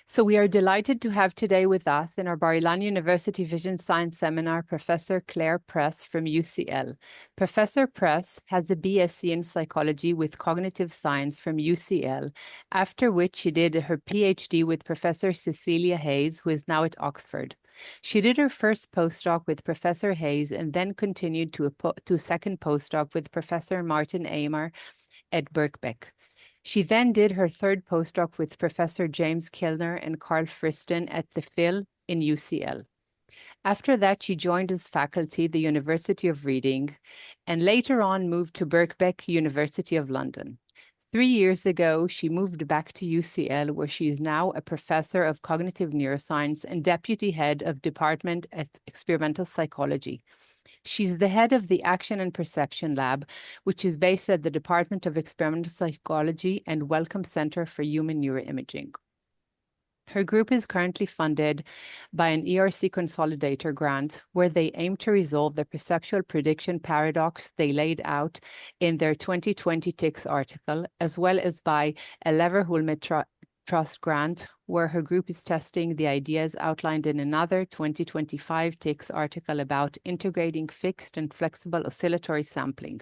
So we are delighted to have today with us in our Bar-Ilan University Vision Science Seminar, Professor Clare Press from UCL. Professor Press has a BSc in psychology with cognitive science from UCL, after which she did her PhD with Professor Cecilia Hayes, who is now at Oxford. She did her first postdoc with Professor Hayes and then continued to a second postdoc with Professor Martin Amer at Birkbeck. She then did her third postdoc with Professor James Kilner and Carl Friston at the Phil in UCL. After that, she joined as faculty at the University of Reading and later on moved to Birkbeck, University of London. 3 years ago, she moved back to UCL, where she is now a professor of cognitive neuroscience and deputy head of department at experimental psychology. She's the head of the Action and Perception Lab, which is based at the Department of Experimental Psychology and Wellcome Center for Human Neuroimaging. Her group is currently funded by an ERC Consolidator grant, where they aim to resolve the perceptual prediction paradox they laid out in their 2020 TICS article, as well as by a Lever-Hulme Trust grant, where her group is testing the ideas outlined in another 2025 TICS article about integrating fixed and flexible oscillatory sampling.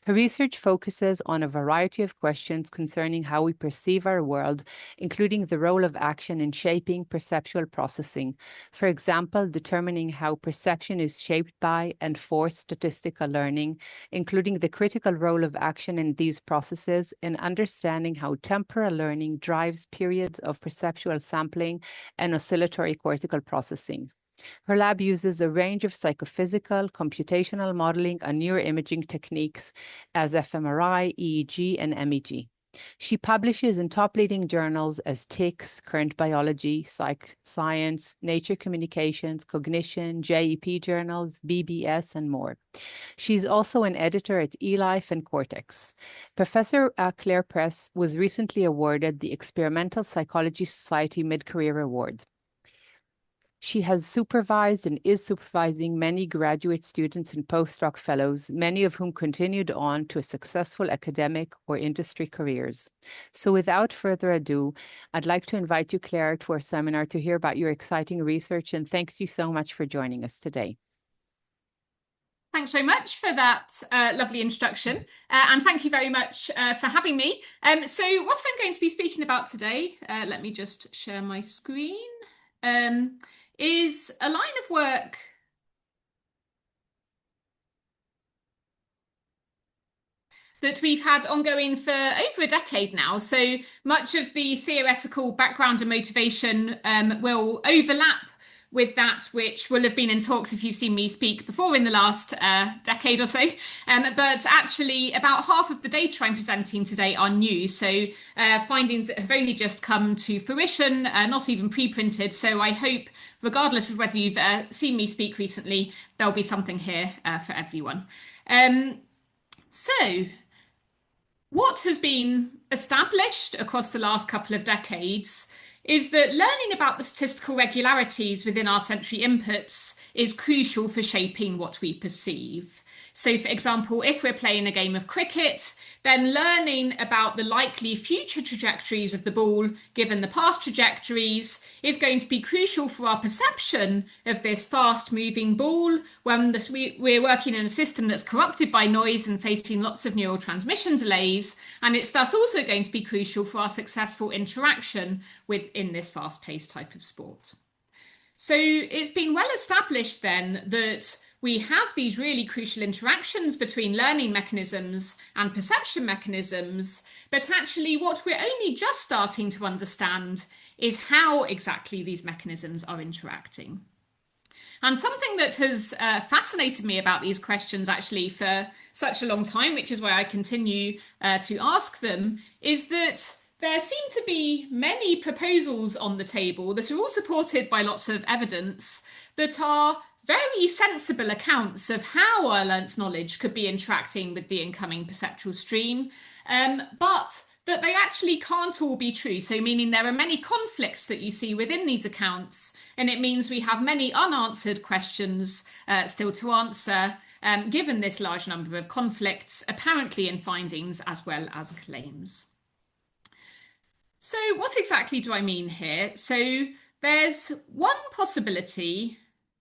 Her research focuses on a variety of questions concerning how we perceive our world, including the role of action in shaping perceptual processing. For example, determining how perception is shaped by and for statistical learning, including the critical role of action in these processes, and understanding how temporal learning drives periods of perceptual sampling and oscillatory cortical processing. Her lab uses a range of psychophysical, computational modeling, and neuroimaging techniques as fMRI, EEG, and MEG. She publishes in top leading journals as TICS, Current Biology, Psych Science, Nature Communications, Cognition, JEP journals, BBS, and more. She's also an editor at eLife and Cortex. Professor Clare Press was recently awarded the Experimental Psychology Society Mid-Career Award. She has supervised and is supervising many graduate students and postdoc fellows, many of whom continued on to successful academic or industry careers. So without further ado, I'd like to invite you, Clare, to our seminar to hear about your exciting research, and thanks you so much for joining us today. Thanks very much for that lovely introduction, and thank you very much for having me. So what I'm going to be speaking about today, let me just share my screen, is a line of work that we've had ongoing for over a decade now. So much of the theoretical background and motivation will overlap with that which will have been in talks if you've seen me speak before in the last decade or so. But actually about half of the data I'm presenting today are new. So findings that have only just come to fruition, not even pre-printed. So I hope, regardless of whether you've seen me speak recently, there'll be something here for everyone. So what has been established across the last couple of decades is that learning about the statistical regularities within our sensory inputs is crucial for shaping what we perceive. So, for example, if we're playing a game of cricket, then learning about the likely future trajectories of the ball, given the past trajectories, is going to be crucial for our perception of this fast-moving ball when we're working in a system that's corrupted by noise and facing lots of neural transmission delays. And it's thus also going to be crucial for our successful interaction within this fast-paced type of sport. So it's been well established then that we have these really crucial interactions between learning mechanisms and perception mechanisms, but actually what we're only just starting to understand is how exactly these mechanisms are interacting. And something that has fascinated me about these questions actually for such a long time, which is why I continue to ask them, is that there seem to be many proposals on the table that are all supported by lots of evidence that are very sensible accounts of how our learnt knowledge could be interacting with the incoming perceptual stream, but that they actually can't all be true. So meaning there are many conflicts that you see within these accounts, and it means we have many unanswered questions still to answer, given this large number of conflicts, apparently in findings as well as claims. So what exactly do I mean here? So there's one possibility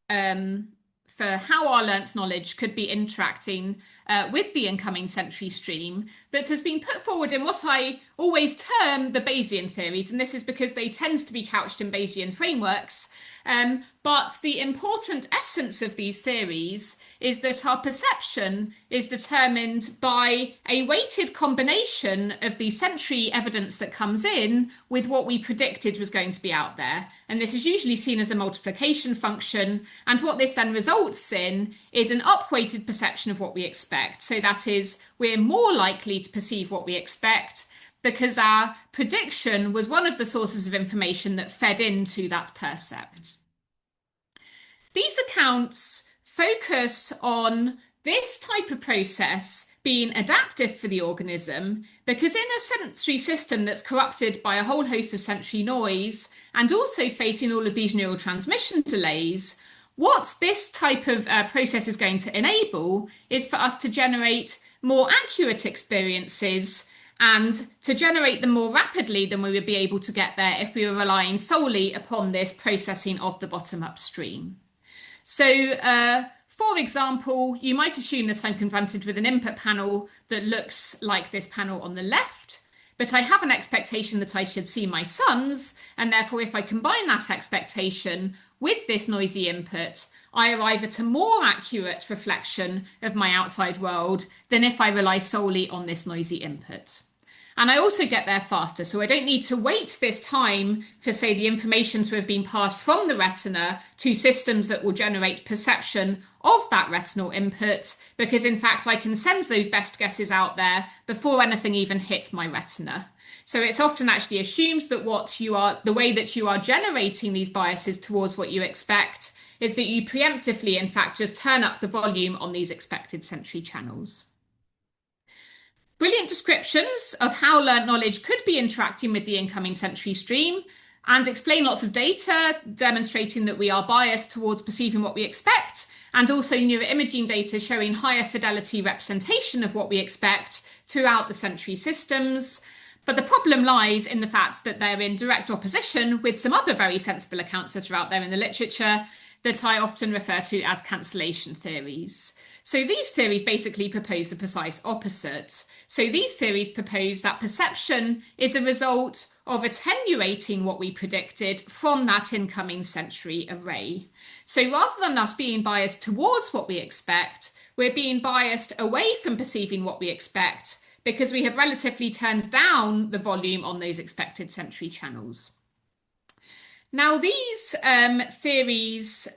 um, for how our learnt knowledge could be interacting with the incoming sensory stream that has been put forward in what I always term the Bayesian theories, and this is because they tend to be couched in Bayesian frameworks. But the important essence of these theories is that our perception is determined by a weighted combination of the sensory evidence that comes in with what we predicted was going to be out there. And this is usually seen as a multiplication function. And what this then results in is an upweighted perception of what we expect. So that is, we're more likely to perceive what we expect because our prediction was one of the sources of information that fed into that percept. These accounts focus on this type of process being adaptive for the organism because in a sensory system that's corrupted by a whole host of sensory noise and also facing all of these neurotransmission delays, what this type of process is going to enable is for us to generate more accurate experiences and to generate them more rapidly than we would be able to get there if we were relying solely upon this processing of the bottom-up stream. So, for example, you might assume that I'm confronted with an input panel that looks like this panel on the left, but I have an expectation that I should see my sons, and therefore if I combine that expectation with this noisy input, I arrive at a more accurate reflection of my outside world than if I rely solely on this noisy input. And I also get there faster, so I don't need to wait this time for, say, the information to have been passed from the retina to systems that will generate perception of that retinal input, because in fact I can send those best guesses out there before anything even hits my retina. So it's often actually assumed that the way that you are generating these biases towards what you expect is that you preemptively, in fact, just turn up the volume on these expected sensory channels. Brilliant descriptions of how learnt knowledge could be interacting with the incoming sensory stream and explain lots of data demonstrating that we are biased towards perceiving what we expect, and also neuroimaging data showing higher fidelity representation of what we expect throughout the sensory systems. But the problem lies in the fact that they're in direct opposition with some other very sensible accounts that are out there in the literature that I often refer to as cancellation theories. So these theories basically propose the precise opposite. So these theories propose that perception is a result of attenuating what we predicted from that incoming sensory array. So rather than us being biased towards what we expect, we're being biased away from perceiving what we expect because we have relatively turned down the volume on those expected sensory channels. Now, these theories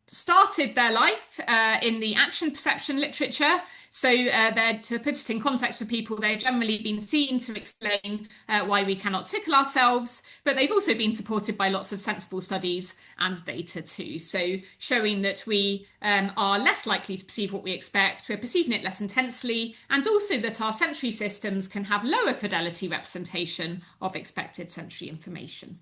started their life in the action perception literature. So to put it in context for people, they've generally been seen to explain why we cannot tickle ourselves, but they've also been supported by lots of sensible studies and data too. So showing that we are less likely to perceive what we expect, we're perceiving it less intensely, and also that our sensory systems can have lower fidelity representation of expected sensory information.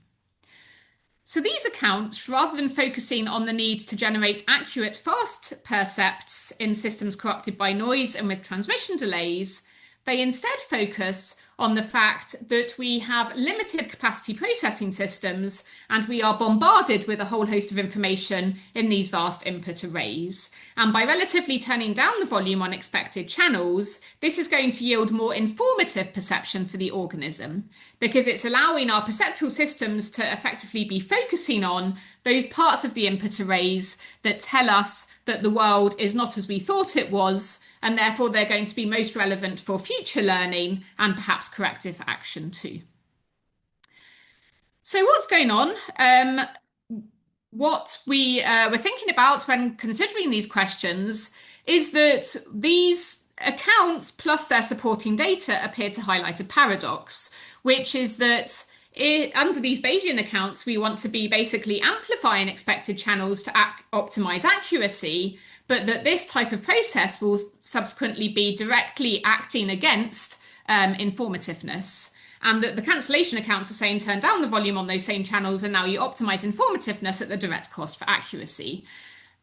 So these accounts, rather than focusing on the need to generate accurate, fast percepts in systems corrupted by noise and with transmission delays, they instead focus on the fact that we have limited capacity processing systems and we are bombarded with a whole host of information in these vast input arrays. And by relatively turning down the volume on expected channels, this is going to yield more informative perception for the organism because it's allowing our perceptual systems to effectively be focusing on those parts of the input arrays that tell us that the world is not as we thought it was, and therefore they're going to be most relevant for future learning and perhaps corrective action too. So what's going on? What we were thinking about when considering these questions is that these accounts plus their supporting data appear to highlight a paradox, which is that under these Bayesian accounts, we want to be basically amplifying expected channels to optimize accuracy, but that this type of process will subsequently be directly acting against informativeness. And that the cancellation accounts are saying turn down the volume on those same channels and now you optimize informativeness at the direct cost for accuracy.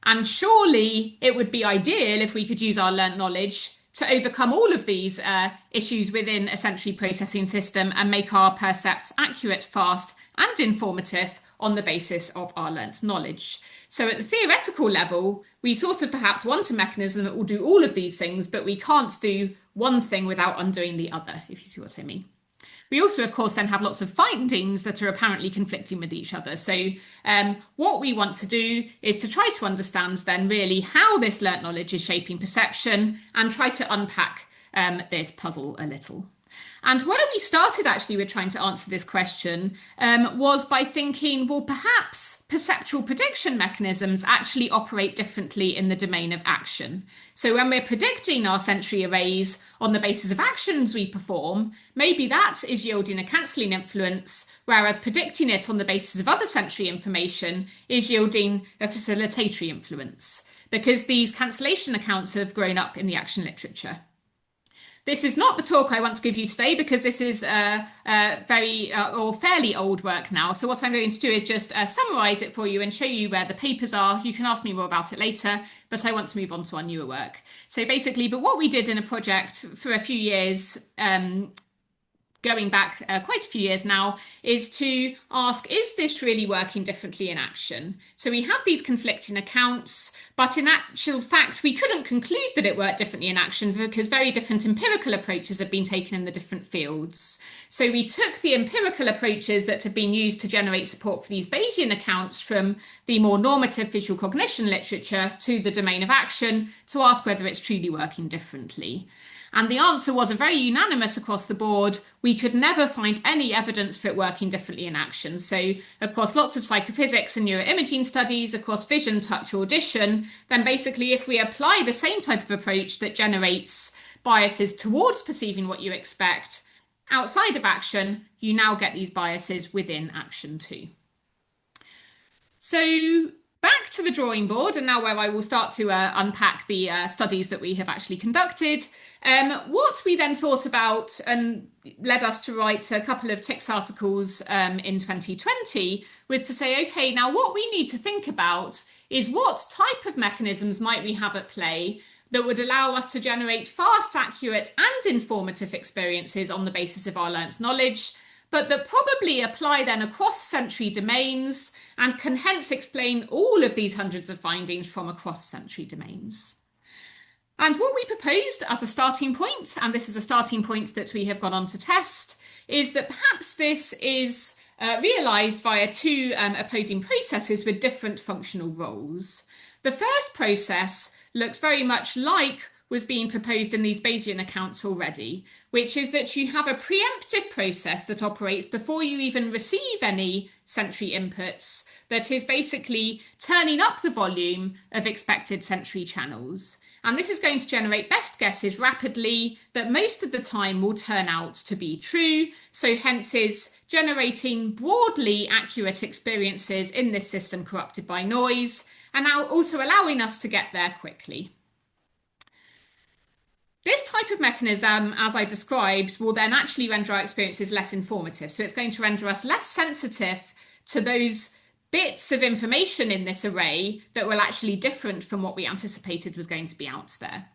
And surely it would be ideal if we could use our learnt knowledge to overcome all of these issues within a sensory processing system and make our percepts accurate, fast, and informative on the basis of our learnt knowledge. So at the theoretical level, we sort of perhaps want a mechanism that will do all of these things, but we can't do one thing without undoing the other, if you see what I mean. We also, of course, then have lots of findings that are apparently conflicting with each other. So what we want to do is to try to understand then really how this learnt knowledge is shaping perception and try to unpack this puzzle a little. And where we started actually with trying to answer this question was by thinking, well, perhaps perceptual prediction mechanisms actually operate differently in the domain of action. So when we're predicting our sensory arrays on the basis of actions we perform, maybe that is yielding a cancelling influence, whereas predicting it on the basis of other sensory information is yielding a facilitatory influence, because these cancellation accounts have grown up in the action literature. This is not the talk I want to give you today because this is very or fairly old work now. So what I'm going to do is just summarise it for you and show you where the papers are. You can ask me more about it later, but I want to move on to our newer work. So basically, but what we did in a project for a few years, going back quite a few years now, is to ask, is this really working differently in action? So we have these conflicting accounts, but in actual fact, we couldn't conclude that it worked differently in action because very different empirical approaches have been taken in the different fields. So we took the empirical approaches that have been used to generate support for these Bayesian accounts from the more normative visual cognition literature to the domain of action to ask whether it's truly working differently. And the answer was a very unanimous across the board. We could never find any evidence for it working differently in action. So across lots of psychophysics and neuroimaging studies, across vision, touch, audition, then basically if we apply the same type of approach that generates biases towards perceiving what you expect outside of action, you now get these biases within action too. So back to the drawing board, and now where I will start to unpack the studies that we have actually conducted. What we then thought about and led us to write a couple of TICS articles in 2020 was to say, okay, now what we need to think about is what type of mechanisms might we have at play that would allow us to generate fast, accurate and informative experiences on the basis of our learnt knowledge, but that probably apply then across sensory domains and can hence explain all of these hundreds of findings from across sensory domains. And what we proposed as a starting point, and this is a starting point that we have gone on to test, is that perhaps this is realised via two opposing processes with different functional roles. The first process looks very much like was being proposed in these Bayesian accounts already, which is that you have a preemptive process that operates before you even receive any sensory inputs, that is basically turning up the volume of expected sensory channels. And this is going to generate best guesses rapidly that most of the time will turn out to be true. So hence is generating broadly accurate experiences in this system corrupted by noise, and now also allowing us to get there quickly. This type of mechanism, as I described, will then actually render our experiences less informative. So it's going to render us less sensitive to those bits of information in this array that will actually different from what we anticipated was going to be out there.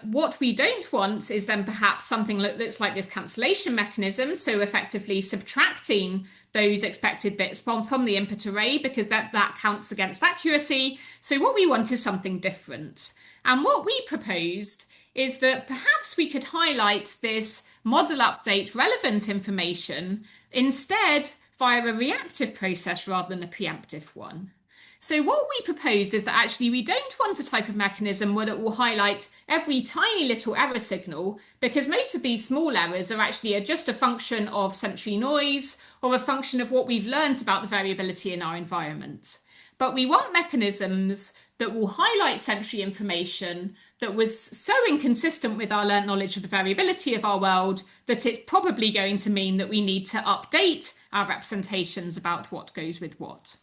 What we don't want is then perhaps something that looks like this cancellation mechanism, so effectively subtracting those expected bits from the input array because that counts against accuracy. So what we want is something different. And what we proposed is that perhaps we could highlight this model update relevant information instead via a reactive process rather than a preemptive one. So what we proposed is that actually we don't want a type of mechanism where it will highlight every tiny little error signal, because most of these small errors are actually just a function of sensory noise or a function of what we've learned about the variability in our environment. But we want mechanisms that will highlight sensory information that was so inconsistent with our learnt knowledge of the variability of our world that it's probably going to mean that we need to update our representations about what goes with what.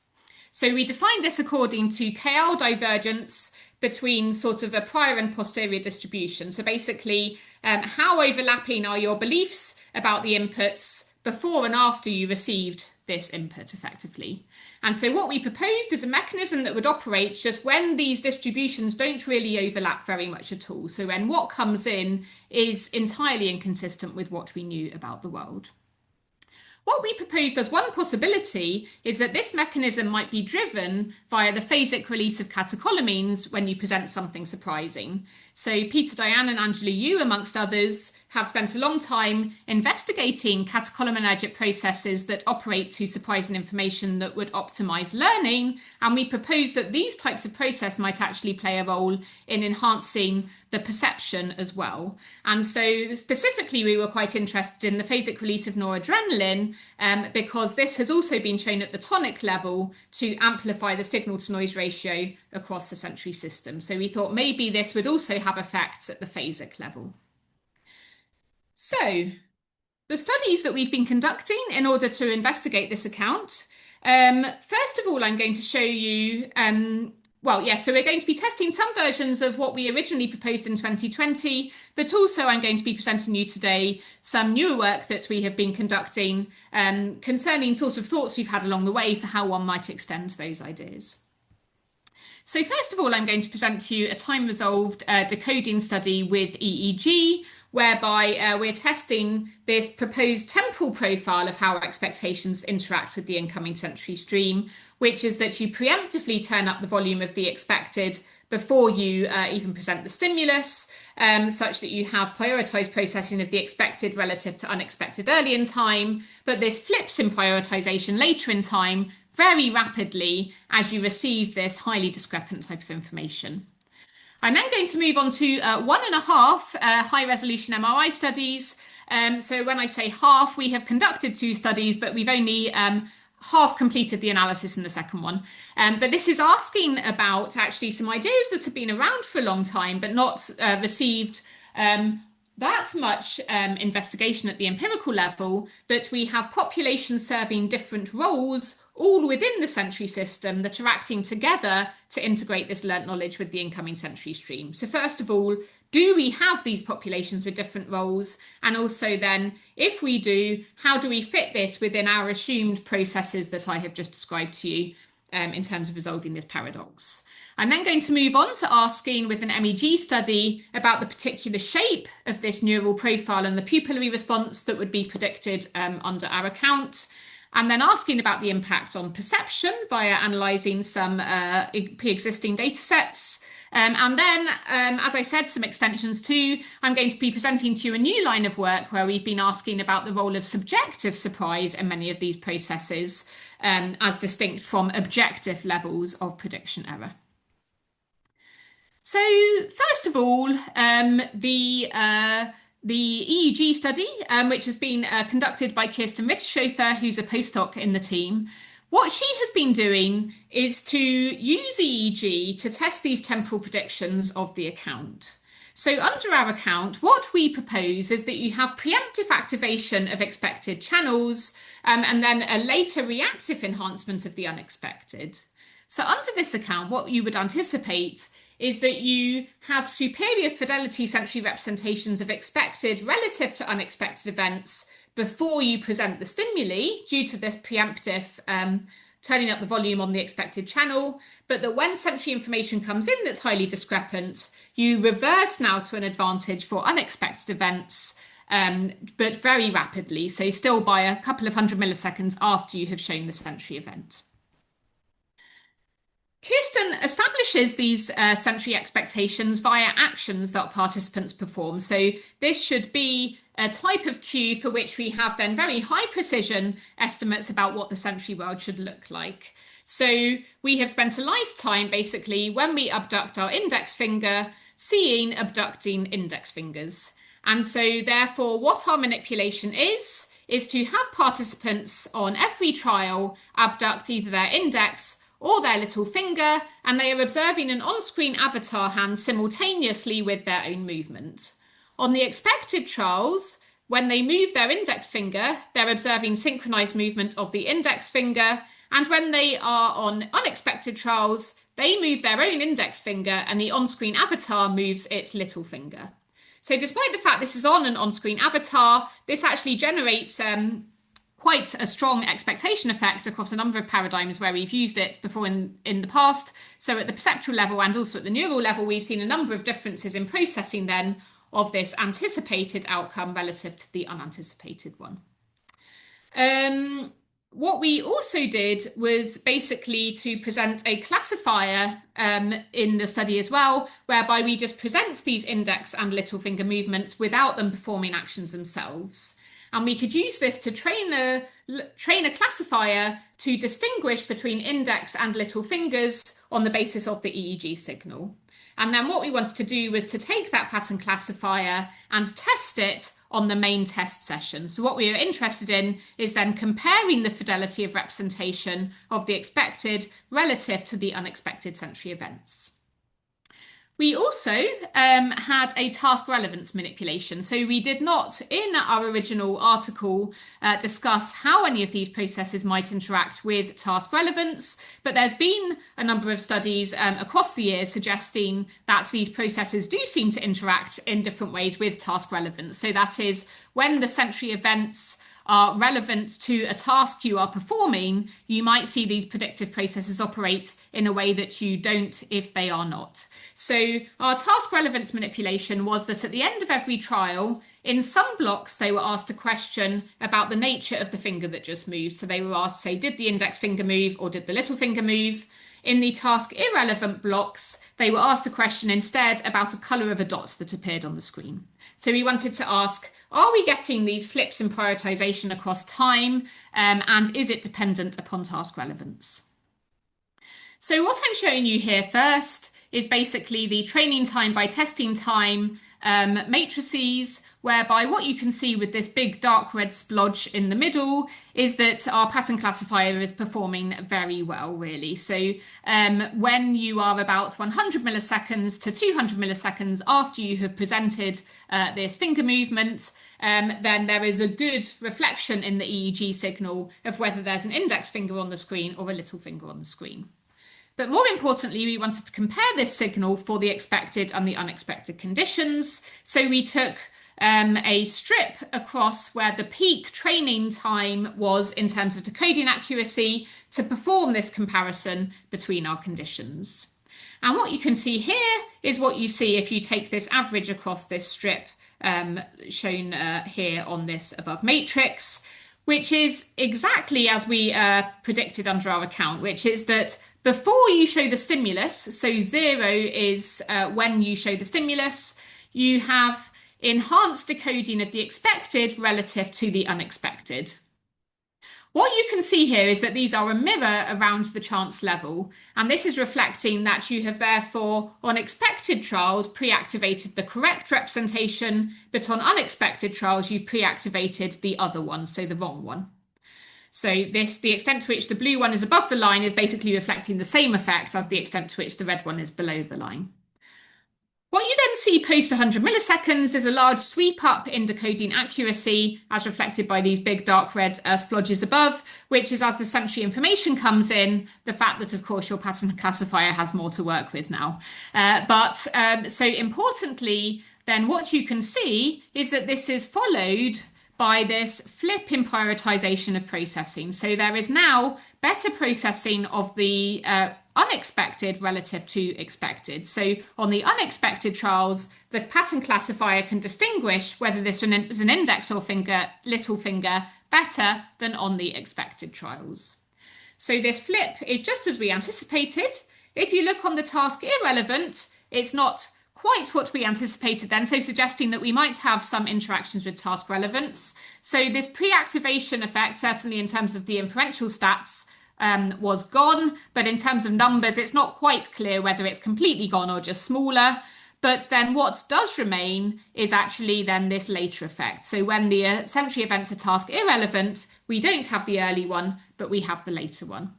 So we defined this according to KL divergence between sort of a prior and posterior distribution. So basically, how overlapping are your beliefs about the inputs before and after you received this input effectively. And so what we proposed is a mechanism that would operate just when these distributions don't really overlap very much at all. So when what comes in is entirely inconsistent with what we knew about the world. What we proposed as one possibility is that this mechanism might be driven via the phasic release of catecholamines when you present something surprising. So Peter Dayan and Angela Yu, amongst others, have spent a long time investigating catecholaminergic processes that operate to surprising information that would optimize learning. And we propose that these types of process might actually play a role in enhancing the perception as well. And so specifically, we were quite interested in the phasic release of noradrenaline because this has also been shown at the tonic level to amplify the signal to noise ratio across the sensory system. So we thought maybe this would also have effects at the phasic level. So the studies that we've been conducting in order to investigate this account, first of all, I'm going to show you so we're going to be testing some versions of what we originally proposed in 2020, but also I'm going to be presenting you today some newer work that we have been conducting concerning sort of thoughts we've had along the way for how one might extend those ideas. So first of all, I'm going to present to you a time-resolved decoding study with EEG, whereby we're testing this proposed temporal profile of how our expectations interact with the incoming sensory stream, which is that you preemptively turn up the volume of the expected before you even present the stimulus, such that you have prioritized processing of the expected relative to unexpected early in time, but this flips in prioritization later in time very rapidly as you receive this highly discrepant type of information. I'm then going to move on to 1.5 high-resolution MRI studies. So when I say half, we have conducted 2 studies, but we've only half completed the analysis in the second one. But this is asking about actually some ideas that have been around for a long time, but not received that much investigation at the empirical level, that we have populations serving different roles all within the sensory system that are acting together to integrate this learnt knowledge with the incoming sensory stream. So first of all, do we have these populations with different roles? And also then, if we do, how do we fit this within our assumed processes that I have just described to you in terms of resolving this paradox? I'm then going to move on to asking with an MEG study about the particular shape of this neural profile and the pupillary response that would be predicted under our account. And then asking about the impact on perception via analysing some pre-existing data sets. And then, as I said, some extensions too. I'm going to be presenting to you a new line of work where we've been asking about the role of subjective surprise in many of these processes as distinct from objective levels of prediction error. So first of all, the EEG study, which has been conducted by Kirsten Rittershofer, who's a postdoc in the team. What she has been doing is to use EEG to test these temporal predictions of the account. So under our account, what we propose is that you have preemptive activation of expected channels and then a later reactive enhancement of the unexpected. So under this account, what you would anticipate is that you have superior fidelity sensory representations of expected relative to unexpected events before you present the stimuli due to this preemptive turning up the volume on the expected channel, but that when sensory information comes in that's highly discrepant, you reverse now to an advantage for unexpected events, but very rapidly, so still by a couple of 100 milliseconds after you have shown the sensory event. Kirsten establishes these sensory expectations via actions that participants perform. So this should be a type of cue for which we have then very high precision estimates about what the sensory world should look like. So we have spent a lifetime basically when we abduct our index finger, seeing abducting index fingers. And so therefore what our manipulation is to have participants on every trial abduct either their index or their little finger, and they are observing an on-screen avatar hand simultaneously with their own movement. On the expected trials, when they move their index finger, they're observing synchronized movement of the index finger, and when they are on unexpected trials, they move their own index finger and the on-screen avatar moves its little finger. So despite the fact this is on an on-screen avatar, this actually generates quite a strong expectation effect across a number of paradigms where we've used it before in the past. So at the perceptual level and also at the neural level, we've seen a number of differences in processing then of this anticipated outcome relative to the unanticipated one. What we also did was basically to present a classifier in the study as well, whereby we just present these index and little finger movements without them performing actions themselves. And we could use this to train a classifier to distinguish between index and little fingers on the basis of the EEG signal. And then what we wanted to do was to take that pattern classifier and test it on the main test session. So what we are interested in is then comparing the fidelity of representation of the expected relative to the unexpected sensory events. We also had a task relevance manipulation. So we did not, in our original article, discuss how any of these processes might interact with task relevance, but there's been a number of studies across the years suggesting that these processes do seem to interact in different ways with task relevance. So that is, when the sensory events are relevant to a task you are performing, you might see these predictive processes operate in a way that you don't if they are not. So our task relevance manipulation was that at the end of every trial, in some blocks, they were asked a question about the nature of the finger that just moved. So they were asked, say, did the index finger move or did the little finger move? In the task irrelevant blocks, they were asked a question instead about a colour of a dot that appeared on the screen. So we wanted to ask, are we getting these flips in prioritisation across time, and is it dependent upon task relevance? So what I'm showing you here first is basically the training time by testing time matrices, whereby what you can see with this big dark red splodge in the middle is that our pattern classifier is performing very well, really. So when you are about 100 milliseconds to 200 milliseconds after you have presented this finger movement, then there is a good reflection in the EEG signal of whether there's an index finger on the screen or a little finger on the screen. But more importantly, we wanted to compare this signal for the expected and the unexpected conditions. So we took a strip across where the peak training time was in terms of decoding accuracy to perform this comparison between our conditions. And what you can see here is what you see if you take this average across this strip shown here on this above matrix, which is exactly as we predicted under our account, which is that before you show the stimulus, so 0 is when you show the stimulus, you have enhanced decoding of the expected relative to the unexpected. What you can see here is that these are a mirror around the chance level, and this is reflecting that you have therefore, on expected trials, pre-activated the correct representation, but on unexpected trials, you've pre-activated the other one, so the wrong one. So the extent to which the blue one is above the line is basically reflecting the same effect as the extent to which the red one is below the line. What you then see post 100 milliseconds is a large sweep up in decoding accuracy, as reflected by these big dark red splodges above, which is as the sensory information comes in, the fact that, of course, your pattern classifier has more to work with now. So importantly, then what you can see is that this is followed by this flip in prioritization of processing. So there is now better processing of the unexpected relative to expected. So on the unexpected trials, the pattern classifier can distinguish whether this is an index or little finger better than on the expected trials. So this flip is just as we anticipated. If you look on the task irrelevant, it's not quite what we anticipated then, so suggesting that we might have some interactions with task relevance. So this pre-activation effect, certainly in terms of the inferential stats, was gone, but in terms of numbers, it's not quite clear whether it's completely gone or just smaller. But then what does remain is actually then this later effect. So when the sensory events are task irrelevant, we don't have the early one, but we have the later one.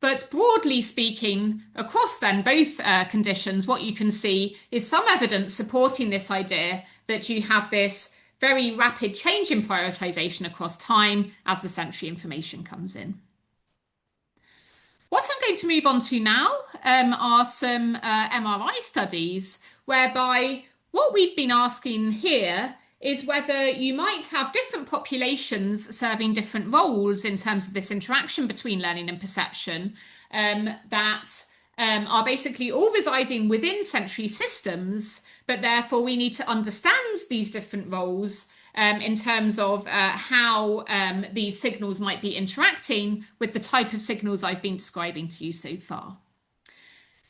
But broadly speaking, across then both conditions, what you can see is some evidence supporting this idea that you have this very rapid change in prioritization across time as the sensory information comes in. What I'm going to move on to now are some MRI studies whereby what we've been asking here is whether you might have different populations serving different roles in terms of this interaction between learning and perception, that are basically all residing within sensory systems, but therefore we need to understand these different roles in terms of how these signals might be interacting with the type of signals I've been describing to you so far.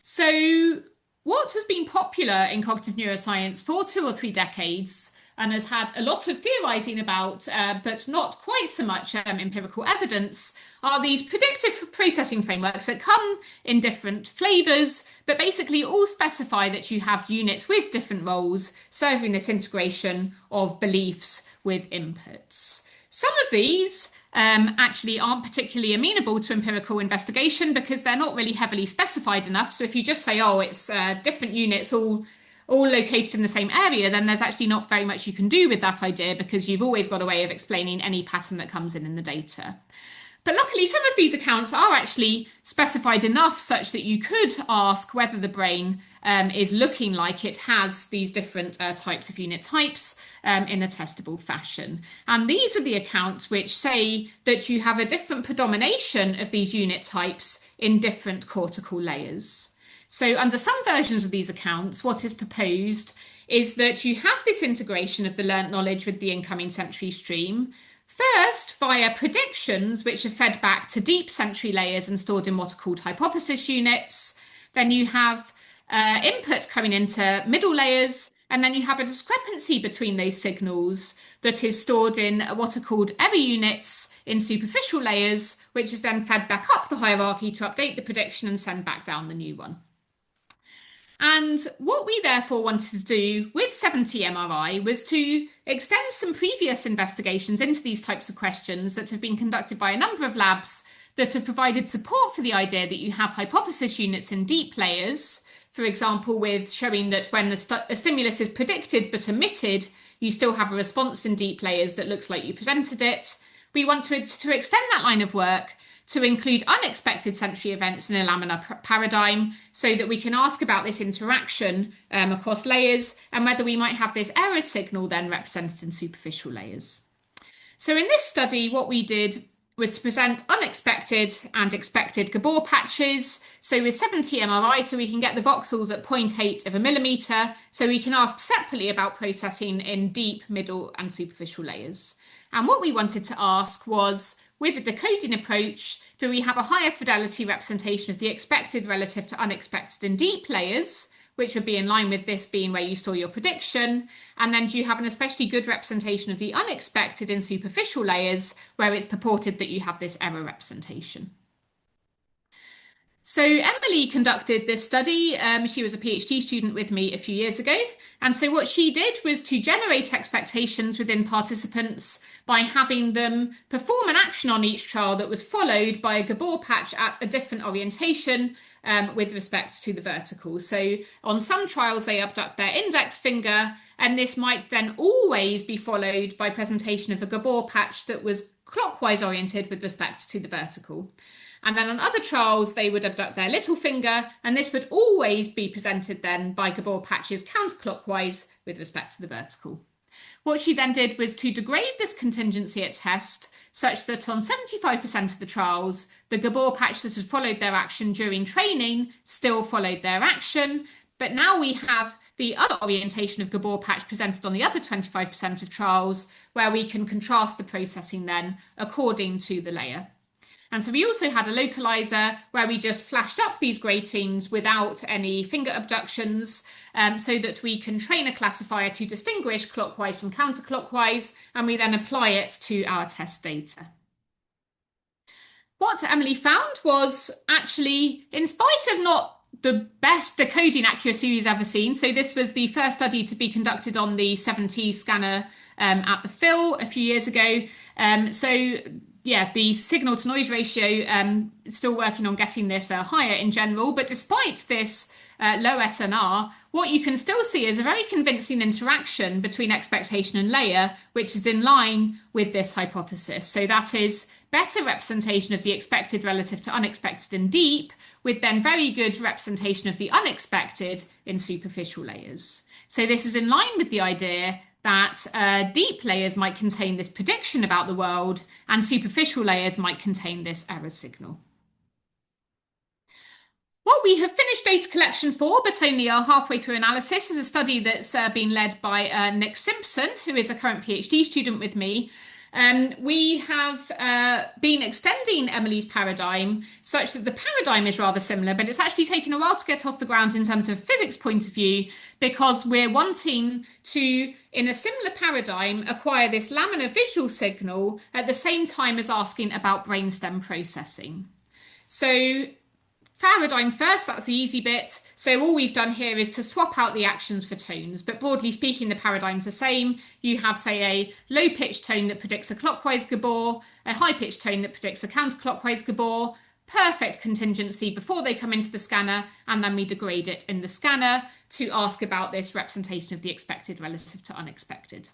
So what has been popular in cognitive neuroscience for 2 or 3 decades and has had a lot of theorizing about, but not quite so much empirical evidence, are these predictive processing frameworks that come in different flavors, but basically all specify that you have units with different roles serving this integration of beliefs with inputs. Some of these actually aren't particularly amenable to empirical investigation because they're not really heavily specified enough. So if you just say, oh, it's different units all located in the same area, then there's actually not very much you can do with that idea because you've always got a way of explaining any pattern that comes in the data. But luckily, some of these accounts are actually specified enough such that you could ask whether the brain is looking like it has these different types of unit types in a testable fashion. And these are the accounts which say that you have a different predomination of these unit types in different cortical layers. So under some versions of these accounts, what is proposed is that you have this integration of the learnt knowledge with the incoming sensory stream, first via predictions, which are fed back to deep sensory layers and stored in what are called hypothesis units. Then you have input coming into middle layers, and then you have a discrepancy between those signals that is stored in what are called error units in superficial layers, which is then fed back up the hierarchy to update the prediction and send back down the new one. And what we therefore wanted to do with 7T-MRI was to extend some previous investigations into these types of questions that have been conducted by a number of labs that have provided support for the idea that you have hypothesis units in deep layers, for example, with showing that when a stimulus is predicted but omitted, you still have a response in deep layers that looks like you presented it. We wanted to extend that line of work to include unexpected sensory events in a laminar paradigm so that we can ask about this interaction across layers and whether we might have this error signal then represented in superficial layers. So in this study, what we did was to present unexpected and expected Gabor patches. So with 7T-MRI, so we can get the voxels at 0.8 of a millimeter, so we can ask separately about processing in deep, middle and superficial layers. And what we wanted to ask was, with a decoding approach, do we have a higher fidelity representation of the expected relative to unexpected in deep layers, which would be in line with this being where you store your prediction? And then do you have an especially good representation of the unexpected in superficial layers, where it's purported that you have this error representation? So Emily conducted this study. She was a PhD student with me a few years ago. And so what she did was to generate expectations within participants by having them perform an action on each trial that was followed by a Gabor patch at a different orientation with respect to the vertical. So on some trials, they abduct their index finger, and this might then always be followed by presentation of a Gabor patch that was clockwise oriented with respect to the vertical. And then on other trials, they would abduct their little finger, and this would always be presented then by Gabor patches counterclockwise with respect to the vertical. What she then did was to degrade this contingency at test such that on 75% of the trials, the Gabor patch that had followed their action during training still followed their action. But now we have the other orientation of Gabor patch presented on the other 25% of trials, where we can contrast the processing then according to the layer. And so we also had a localizer where we just flashed up these gratings without any finger abductions, so that we can train a classifier to distinguish clockwise from counterclockwise, and we then apply it to our test data. What Emily found was actually, in spite of not the best decoding accuracy we've ever seen, so this was the first study to be conducted on the 7T scanner at the Phil a few years ago. Yeah, the signal to noise ratio still working on getting this higher in general, but despite this low SNR, what you can still see is a very convincing interaction between expectation and layer, which is in line with this hypothesis. So that is better representation of the expected relative to unexpected in deep, with then very good representation of the unexpected in superficial layers. So this is in line with the idea that deep layers might contain this prediction about the world and superficial layers might contain this error signal. What we have finished data collection for, but only are halfway through analysis, is a study that's been led by Nick Simpson, who is a current PhD student with me. We have been extending Emily's paradigm such that the paradigm is rather similar, but it's actually taken a while to get off the ground in terms of a physics point of view, because we're wanting to, in a similar paradigm, acquire this laminar visual signal at the same time as asking about brainstem processing. So paradigm first, that's the easy bit. So all we've done here is to swap out the actions for tones, but broadly speaking, the paradigm's the same. You have, say, a low-pitched tone that predicts a clockwise gabor, a high-pitched tone that predicts a counterclockwise gabor, perfect contingency before they come into the scanner, and then we degrade it in the scanner to ask about this representation of the expected relative to unexpected.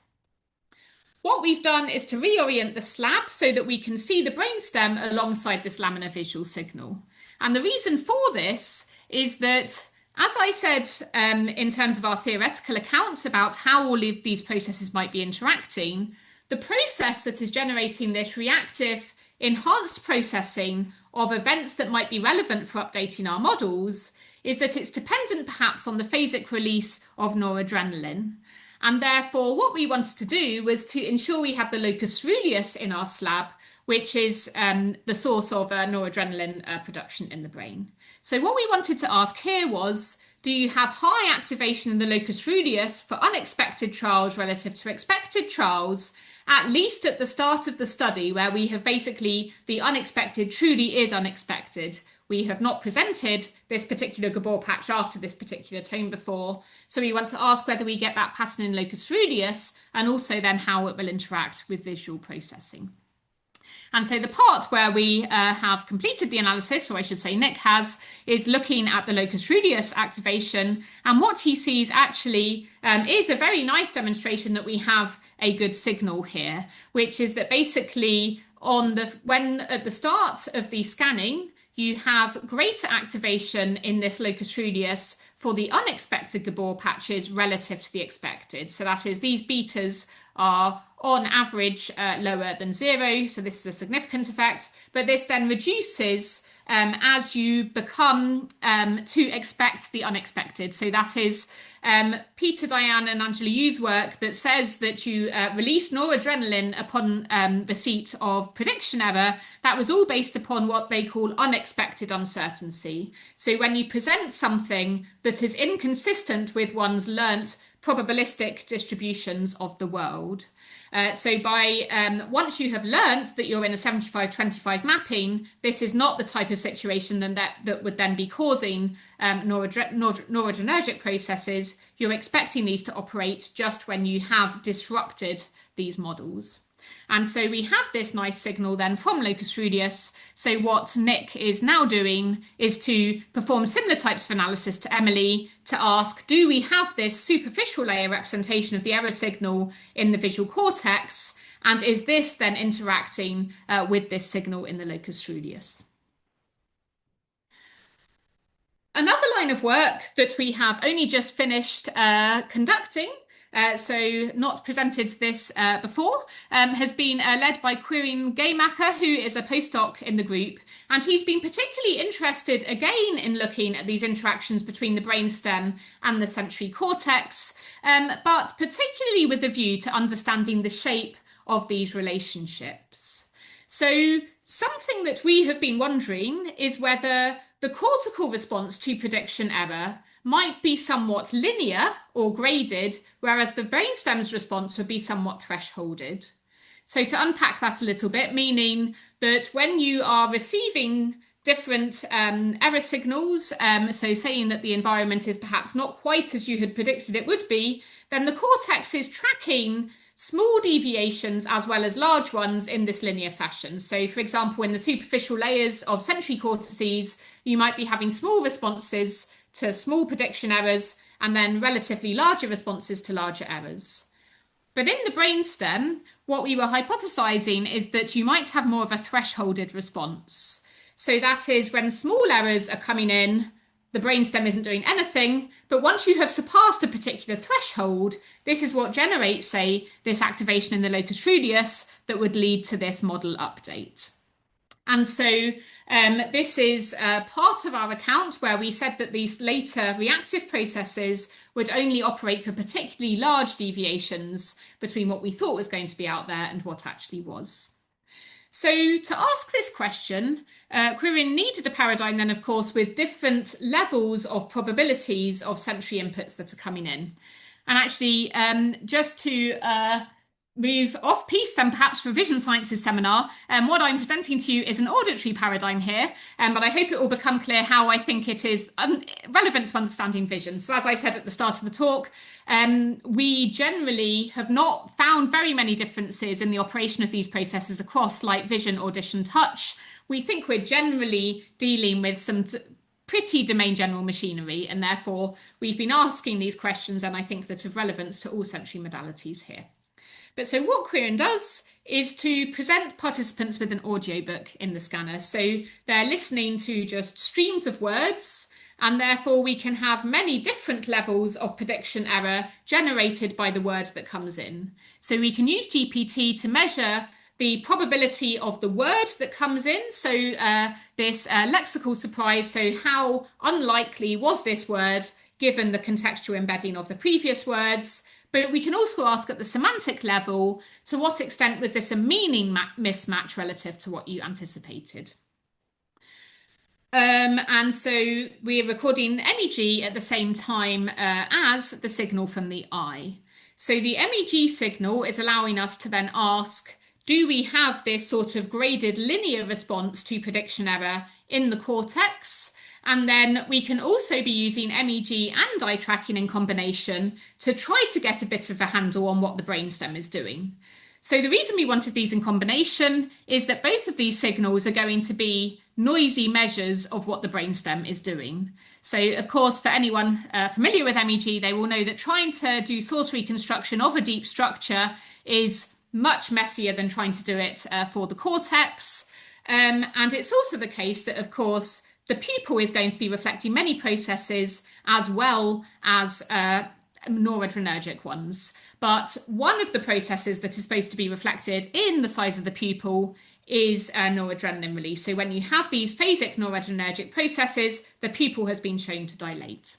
What we've done is to reorient the slab so that we can see the brainstem alongside this laminar visual signal. And the reason for this is that, as I said, in terms of our theoretical account about how all of these processes might be interacting, the process that is generating this reactive enhanced processing of events that might be relevant for updating our models is that it's dependent perhaps on the phasic release of noradrenaline. And therefore, what we wanted to do was to ensure we had the locus ceruleus in our slab, which is the source of noradrenaline production in the brain. So what we wanted to ask here was, do you have high activation in the locus ceruleus for unexpected trials relative to expected trials, at least at the start of the study, where we have basically the unexpected truly is unexpected. We have not presented this particular gabor patch after this particular tone before. So we want to ask whether we get that pattern in locus ceruleus and also then how it will interact with visual processing. And so the part where we have completed the analysis, or I should say Nick has, is looking at the locus ceruleus activation. And what he sees actually is a very nice demonstration that we have a good signal here, which is that basically when at the start of the scanning, you have greater activation in this locus ceruleus for the unexpected gabor patches relative to the expected. So that is, these betas are on average lower than 0. So this is a significant effect, but this then reduces as you become to expect the unexpected. So that is Peter, Diane and Angela Yu's work that says that you release noradrenaline upon receipt of prediction error. That was all based upon what they call unexpected uncertainty. So when you present something that is inconsistent with one's learnt probabilistic distributions of the world. So once you have learnt that you're in a 75-25 mapping, this is not the type of situation that would then be causing noradrenergic processes. You're expecting these to operate just when you have disrupted these models. And so we have this nice signal then from locus ceruleus. So what Nick is now doing is to perform similar types of analysis to Emily to ask, do we have this superficial layer representation of the error signal in the visual cortex? And is this then interacting with this signal in the locus ceruleus? Another line of work that we have only just finished conducting, so not presented this before, has been led by Quirin Gaymaker, who is a postdoc in the group. And he's been particularly interested again in looking at these interactions between the brainstem and the sensory cortex, but particularly with a view to understanding the shape of these relationships. So something that we have been wondering is whether the cortical response to prediction error might be somewhat linear or graded, whereas the brainstem's response would be somewhat thresholded. So to unpack that a little bit, meaning that when you are receiving different error signals, so saying that the environment is perhaps not quite as you had predicted it would be, then the cortex is tracking small deviations as well as large ones in this linear fashion. So for example, in the superficial layers of sensory cortices, you might be having small responses to small prediction errors and then relatively larger responses to larger errors. But in the brainstem, what we were hypothesizing is that you might have more of a thresholded response. So that is when small errors are coming in, the brainstem isn't doing anything, but once you have surpassed a particular threshold, this is what generates, say, this activation in the locus coeruleus that would lead to this model update. And so this is part of our account where we said that these later reactive processes would only operate for particularly large deviations between what we thought was going to be out there and what actually was. So to ask this question, Quirin needed a paradigm then, of course, with different levels of probabilities of sensory inputs that are coming in. And actually, just to move off piece then perhaps for Vision Sciences seminar, what I'm presenting to you is an auditory paradigm here, but I hope it will become clear how I think it is relevant to understanding vision. So as I said at the start of the talk, we generally have not found very many differences in the operation of these processes across light, vision, audition, touch. We think we're generally dealing with some pretty domain general machinery, and therefore we've been asking these questions, and I think that of relevance to all sensory modalities here. But so what Quirin does is to present participants with an audiobook in the scanner. So they're listening to just streams of words, and therefore we can have many different levels of prediction error generated by the word that comes in. So we can use GPT to measure the probability of the word that comes in. So this lexical surprise, so how unlikely was this word given the contextual embedding of the previous words? But we can also ask at the semantic level, to what extent was this a meaning mismatch relative to what you anticipated? And so we're recording MEG at the same time as the signal from the eye. So the MEG signal is allowing us to then ask, do we have this sort of graded linear response to prediction error in the cortex? And then we can also be using MEG and eye tracking in combination to try to get a bit of a handle on what the brainstem is doing. So the reason we wanted these in combination is that both of these signals are going to be noisy measures of what the brainstem is doing. So of course, for anyone familiar with MEG, they will know that trying to do source reconstruction of a deep structure is much messier than trying to do it for the cortex. And it's also the case that, of course, the pupil is going to be reflecting many processes as well as noradrenergic ones. But one of the processes that is supposed to be reflected in the size of the pupil is noradrenaline release. So when you have these phasic noradrenergic processes, the pupil has been shown to dilate.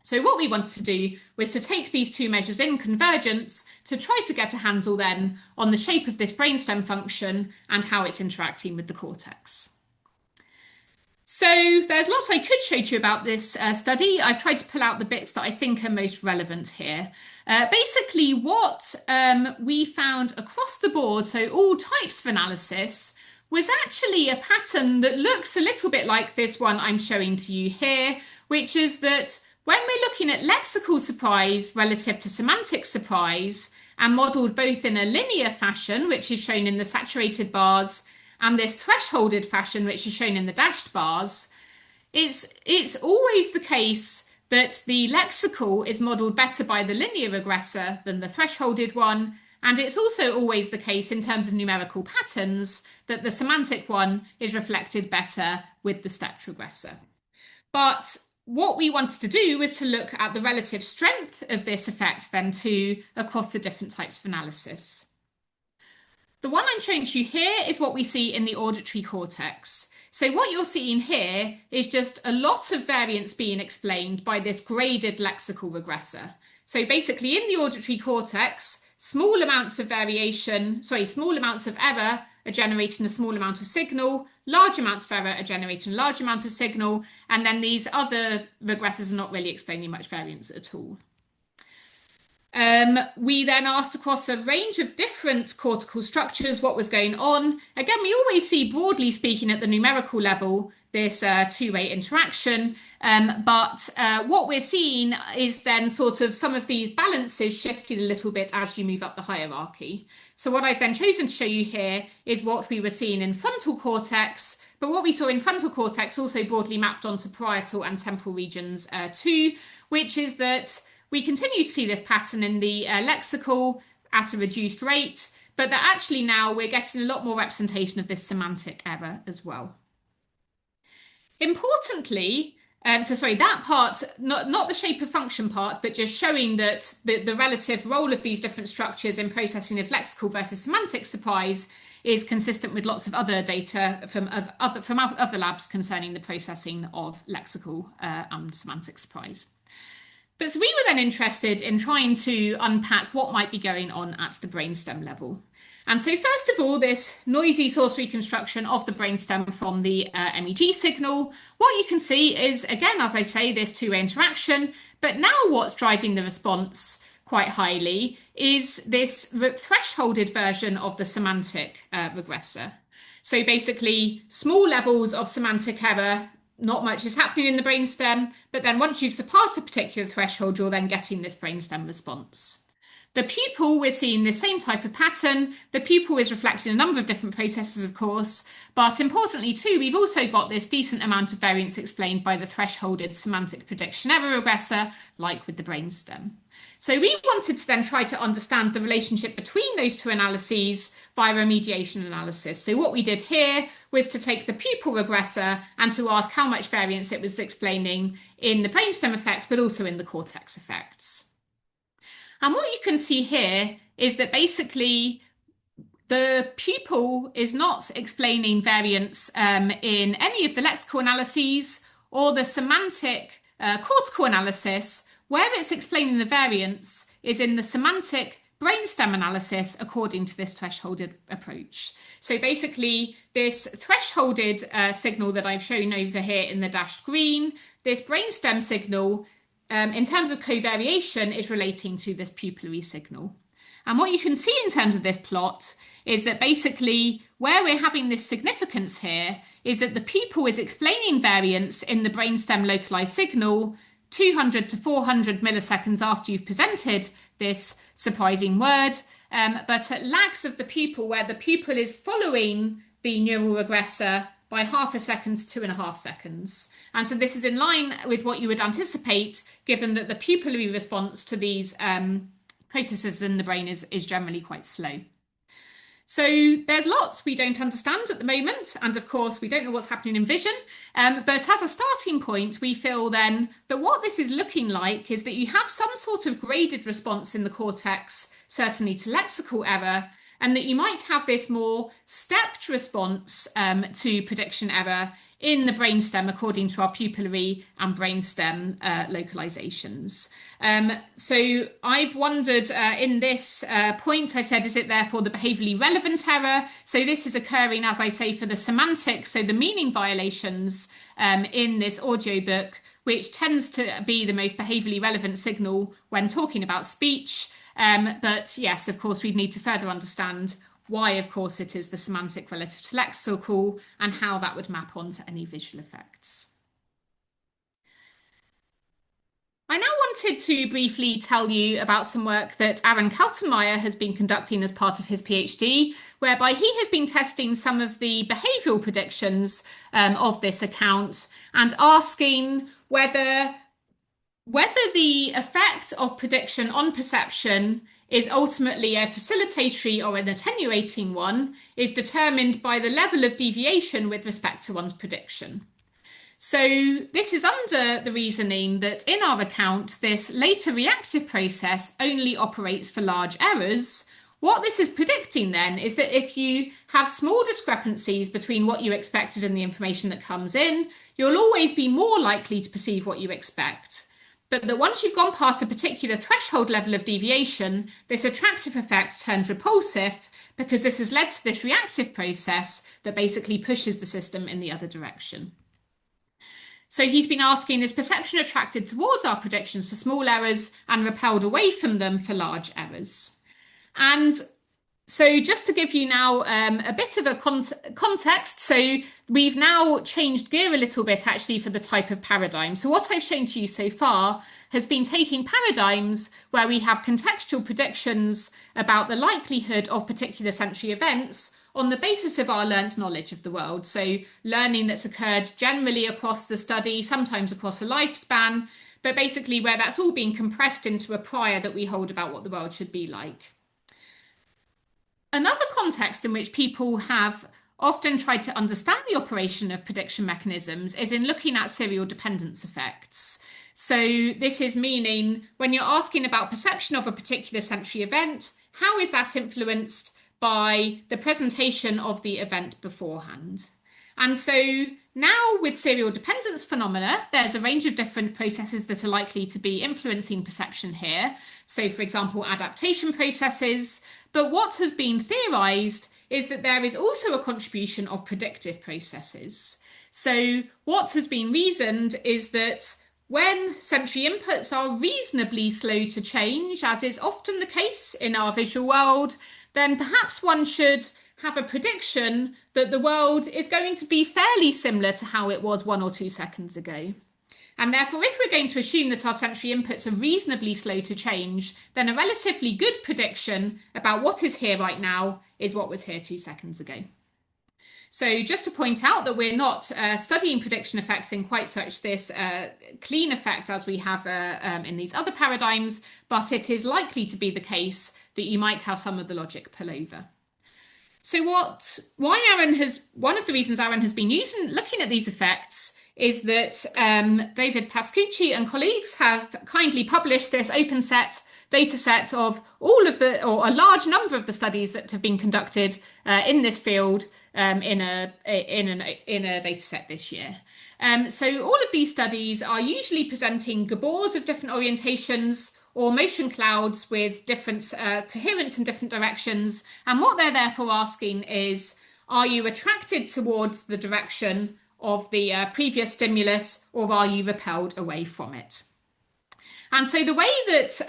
So what we wanted to do was to take these two measures in convergence to try to get a handle then on the shape of this brainstem function and how it's interacting with the cortex. So there's lots I could show to you about this study. I've tried to pull out the bits that I think are most relevant here. Basically, what we found across the board, so all types of analysis, was actually a pattern that looks a little bit like this one I'm showing to you here, which is that when we're looking at lexical surprise relative to semantic surprise and modelled both in a linear fashion, which is shown in the saturated bars, and this thresholded fashion, which is shown in the dashed bars, it's always the case that the lexical is modelled better by the linear regressor than the thresholded one. And it's also always the case in terms of numerical patterns that the semantic one is reflected better with the stepped regressor. But what we wanted to do was to look at the relative strength of this effect then too across the different types of analysis. The one I'm showing to you here is what we see in the auditory cortex. So what you're seeing here is just a lot of variance being explained by this graded lexical regressor. So basically in the auditory cortex, small amounts of error are generating a small amount of signal, large amounts of error are generating a large amount of signal, and then these other regressors are not really explaining much variance at all. We then asked across a range of different cortical structures what was going on. Again, we always see, broadly speaking, at the numerical level, this two-way interaction. But what we're seeing is then sort of some of these balances shifted a little bit as you move up the hierarchy. So what I've then chosen to show you here is what we were seeing in frontal cortex. But what we saw in frontal cortex also broadly mapped onto parietal and temporal regions too, which is that we continue to see this pattern in the lexical at a reduced rate, but that actually now we're getting a lot more representation of this semantic error as well. Importantly, That part, not the shape of function part, but just showing that the relative role of these different structures in processing of lexical versus semantic surprise is consistent with lots of other data from other labs concerning the processing of lexical and semantic surprise. But so we were then interested in trying to unpack what might be going on at the brainstem level. And so first of all, this noisy source reconstruction of the brainstem from the MEG signal, what you can see is, again, as I say, this two-way interaction, but now what's driving the response quite highly is this thresholded version of the semantic regressor. So basically, small levels of semantic error, not much is happening in the brainstem, but then once you've surpassed a particular threshold, you're then getting this brainstem response. The pupil, we're seeing the same type of pattern. The pupil is reflecting a number of different processes, of course, but importantly too, we've also got this decent amount of variance explained by the thresholded semantic prediction error regressor, like with the brainstem. So we wanted to then try to understand the relationship between those two analyses via a mediation analysis. So what we did here was to take the pupil regressor and to ask how much variance it was explaining in the brainstem effects, but also in the cortex effects. And what you can see here is that basically the pupil is not explaining variance in any of the lexical analyses or the semantic cortical analysis. Where it's explaining the variance is in the semantic brainstem analysis according to this thresholded approach. So basically this thresholded signal that I've shown over here in the dashed green, this brainstem signal in terms of covariation is relating to this pupillary signal. And what you can see in terms of this plot is that basically where we're having this significance here is that the pupil is explaining variance in the brainstem localized signal 200 to 400 milliseconds after you've presented this surprising word, but at lags of the pupil where the pupil is following the neural regressor by half a second to 2.5 seconds. And so this is in line with what you would anticipate, given that the pupillary response to these processes in the brain is generally quite slow. So there's lots we don't understand at the moment, and of course we don't know what's happening in vision, but as a starting point we feel then that what this is looking like is that you have some sort of graded response in the cortex, certainly to lexical error, and that you might have this more stepped response to prediction error in the brainstem according to our pupillary and brainstem localizations. So I've wondered in this point, I've said, is it therefore the behaviorally relevant error? So this is occurring, as I say, for the semantic, so the meaning violations in this audiobook, which tends to be the most behaviorally relevant signal when talking about speech. But yes, of course, we'd need to further understand why, of course, it is the semantic relative to lexical and how that would map onto any visual effects. I now wanted to briefly tell you about some work that Aaron Kaltenmeyer has been conducting as part of his PhD, whereby he has been testing some of the behavioural predictions of this account and asking whether the effect of prediction on perception is ultimately a facilitatory or an attenuating one is determined by the level of deviation with respect to one's prediction. So this is under the reasoning that in our account, this later reactive process only operates for large errors. What this is predicting then is that if you have small discrepancies between what you expected and the information that comes in, you'll always be more likely to perceive what you expect. But that once you've gone past a particular threshold level of deviation, this attractive effect turns repulsive because this has led to this reactive process that basically pushes the system in the other direction. So he's been asking, is perception attracted towards our predictions for small errors and repelled away from them for large errors? And so just to give you now a bit of a context, so we've now changed gear a little bit actually for the type of paradigm. So what I've shown to you so far has been taking paradigms where we have contextual predictions about the likelihood of particular sensory events on the basis of our learnt knowledge of the world. So learning that's occurred generally across the study, sometimes across a lifespan, but basically where that's all being compressed into a prior that we hold about what the world should be like. Another context in which people have often tried to understand the operation of prediction mechanisms is in looking at serial dependence effects. So this is meaning when you're asking about perception of a particular sensory event, how is that influenced by the presentation of the event beforehand? And so now with serial dependence phenomena, there's a range of different processes that are likely to be influencing perception here. So for example, adaptation processes. But what has been theorized is that there is also a contribution of predictive processes. So what has been reasoned is that when sensory inputs are reasonably slow to change, as is often the case in our visual world, then perhaps one should have a prediction that the world is going to be fairly similar to how it was 1 or 2 seconds ago. And therefore, if we're going to assume that our sensory inputs are reasonably slow to change, then a relatively good prediction about what is here right now is what was here 2 seconds ago. So just to point out that we're not studying prediction effects in quite such this clean effect as we have in these other paradigms, but it is likely to be the case that you might have some of the logic pull over. So one of the reasons Aaron has been looking at these effects is that David Pascucci and colleagues have kindly published this open data set of all of the, or a large number of the studies that have been conducted in this field in a data set this year. So all of these studies are usually presenting gabors of different orientations or motion clouds with different coherence in different directions. And what they're therefore asking is, are you attracted towards the direction of the previous stimulus, or are you repelled away from it? And so the way that,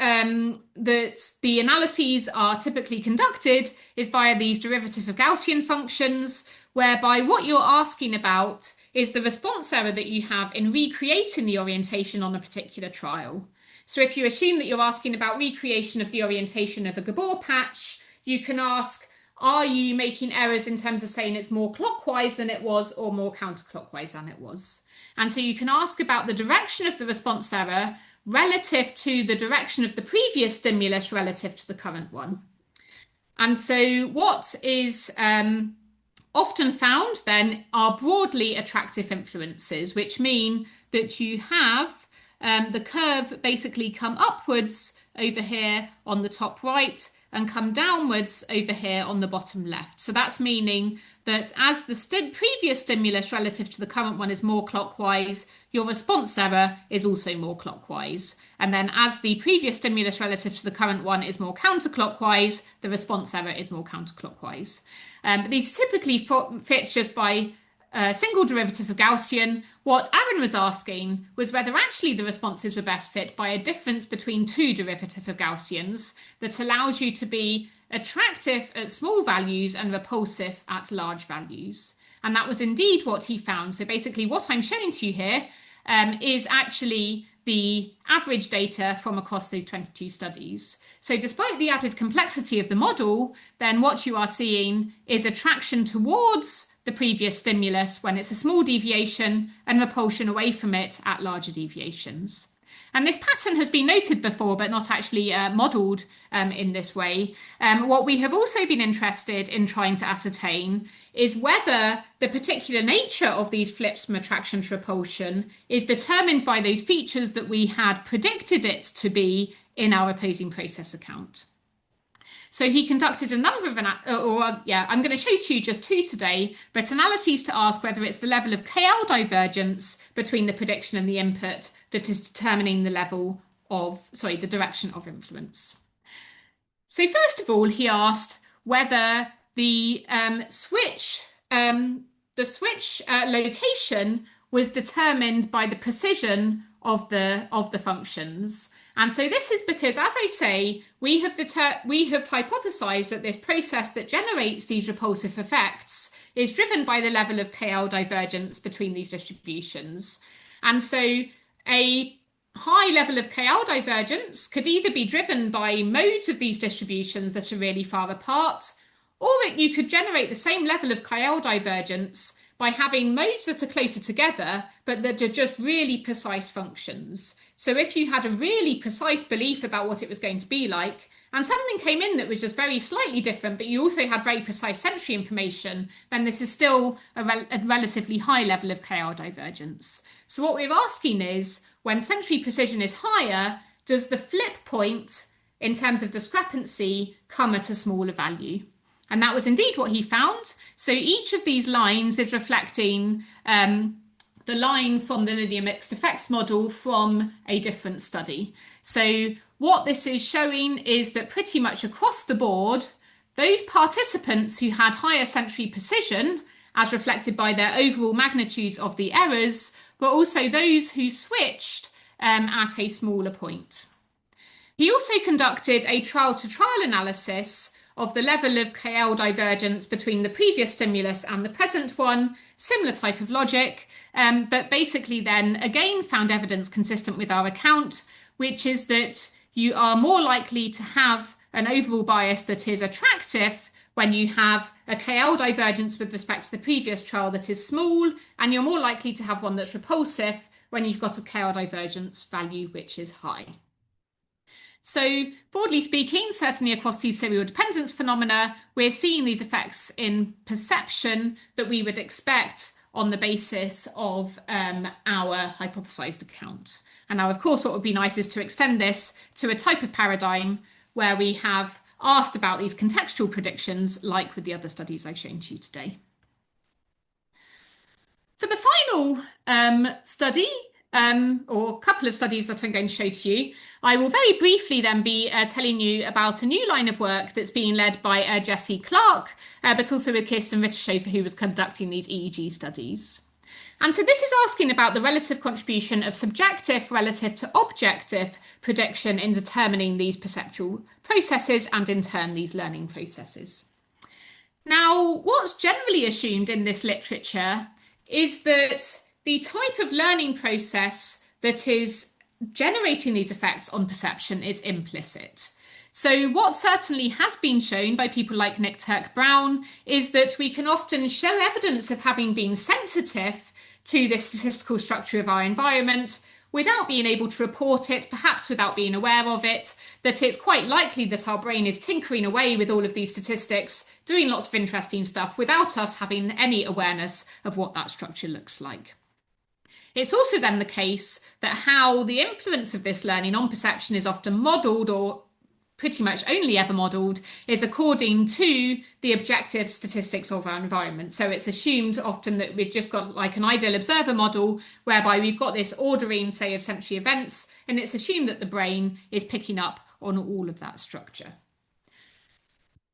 that the analyses are typically conducted is via these derivative of Gaussian functions, whereby what you're asking about is the response error that you have in recreating the orientation on a particular trial. So if you assume that you're asking about recreation of the orientation of a Gabor patch, you can ask, are you making errors in terms of saying it's more clockwise than it was or more counterclockwise than it was? And so you can ask about the direction of the response error relative to the direction of the previous stimulus relative to the current one. And so what is often found then are broadly attractive influences, which mean that you have the curve basically come upwards over here on the top right and come downwards over here on the bottom left. So that's meaning that as the previous stimulus relative to the current one is more clockwise, your response error is also more clockwise. And then as the previous stimulus relative to the current one is more counterclockwise, the response error is more counterclockwise. But these typically fit just by a single derivative of Gaussian. What Aaron was asking was whether actually the responses were best fit by a difference between two derivative of Gaussians that allows you to be attractive at small values and repulsive at large values. And that was indeed what he found. So basically what I'm showing to you here is actually the average data from across those 22 studies. So despite the added complexity of the model, then what you are seeing is attraction towards the previous stimulus when it's a small deviation and repulsion away from it at larger deviations. And this pattern has been noted before, but not actually modelled in this way. What we have also been interested in trying to ascertain is whether the particular nature of these flips from attraction to repulsion is determined by those features that we had predicted it to be in our opposing process account. So he conducted a number of, I'm going to show to you just two today, but analyses to ask whether it's the level of KL divergence between the prediction and the input that is determining the level of, the direction of influence. So first of all, he asked whether the switch location was determined by the precision of the functions. And so this is because, as I say, we have hypothesized that this process that generates these repulsive effects is driven by the level of KL divergence between these distributions. And so a high level of KL divergence could either be driven by modes of these distributions that are really far apart, or you could generate the same level of KL divergence by having modes that are closer together, but that are just really precise functions. So if you had a really precise belief about what it was going to be like, and something came in that was just very slightly different, but you also had very precise century information, then this is still a relatively high level of KR divergence. So what we're asking is, when century precision is higher, does the flip point in terms of discrepancy come at a smaller value? And that was indeed what he found. So each of these lines is reflecting the line from the linear mixed effects model from a different study. So what this is showing is that pretty much across the board, those participants who had higher century precision, as reflected by their overall magnitudes of the errors, were also those who switched at a smaller point. He also conducted a trial-to-trial analysis of the level of KL divergence between the previous stimulus and the present one, similar type of logic, but basically then again found evidence consistent with our account, which is that you are more likely to have an overall bias that is attractive when you have a KL divergence with respect to the previous trial that is small, and you're more likely to have one that's repulsive when you've got a KL divergence value which is high. So broadly speaking, certainly across these serial dependence phenomena, we're seeing these effects in perception that we would expect on the basis of our hypothesized account. And now, of course, what would be nice is to extend this to a type of paradigm where we have asked about these contextual predictions, like with the other studies I've shown to you today. For the final study, or a couple of studies that I'm going to show to you, I will very briefly then be telling you about a new line of work that's being led by Jessie Clark, but also with Kirsten Rittershofer, who was conducting these EEG studies. And so this is asking about the relative contribution of subjective relative to objective prediction in determining these perceptual processes and in turn these learning processes. Now, what's generally assumed in this literature is that the type of learning process that is generating these effects on perception is implicit. So what certainly has been shown by people like Nick Turk-Brown is that we can often show evidence of having been sensitive to this statistical structure of our environment without being able to report it, perhaps without being aware of it, that it's quite likely that our brain is tinkering away with all of these statistics, doing lots of interesting stuff without us having any awareness of what that structure looks like. It's also then the case that how the influence of this learning on perception is often modelled, or pretty much only ever modelled, is according to the objective statistics of our environment. So it's assumed often that we've just got like an ideal observer model whereby we've got this ordering, say, of sensory events, and it's assumed that the brain is picking up on all of that structure.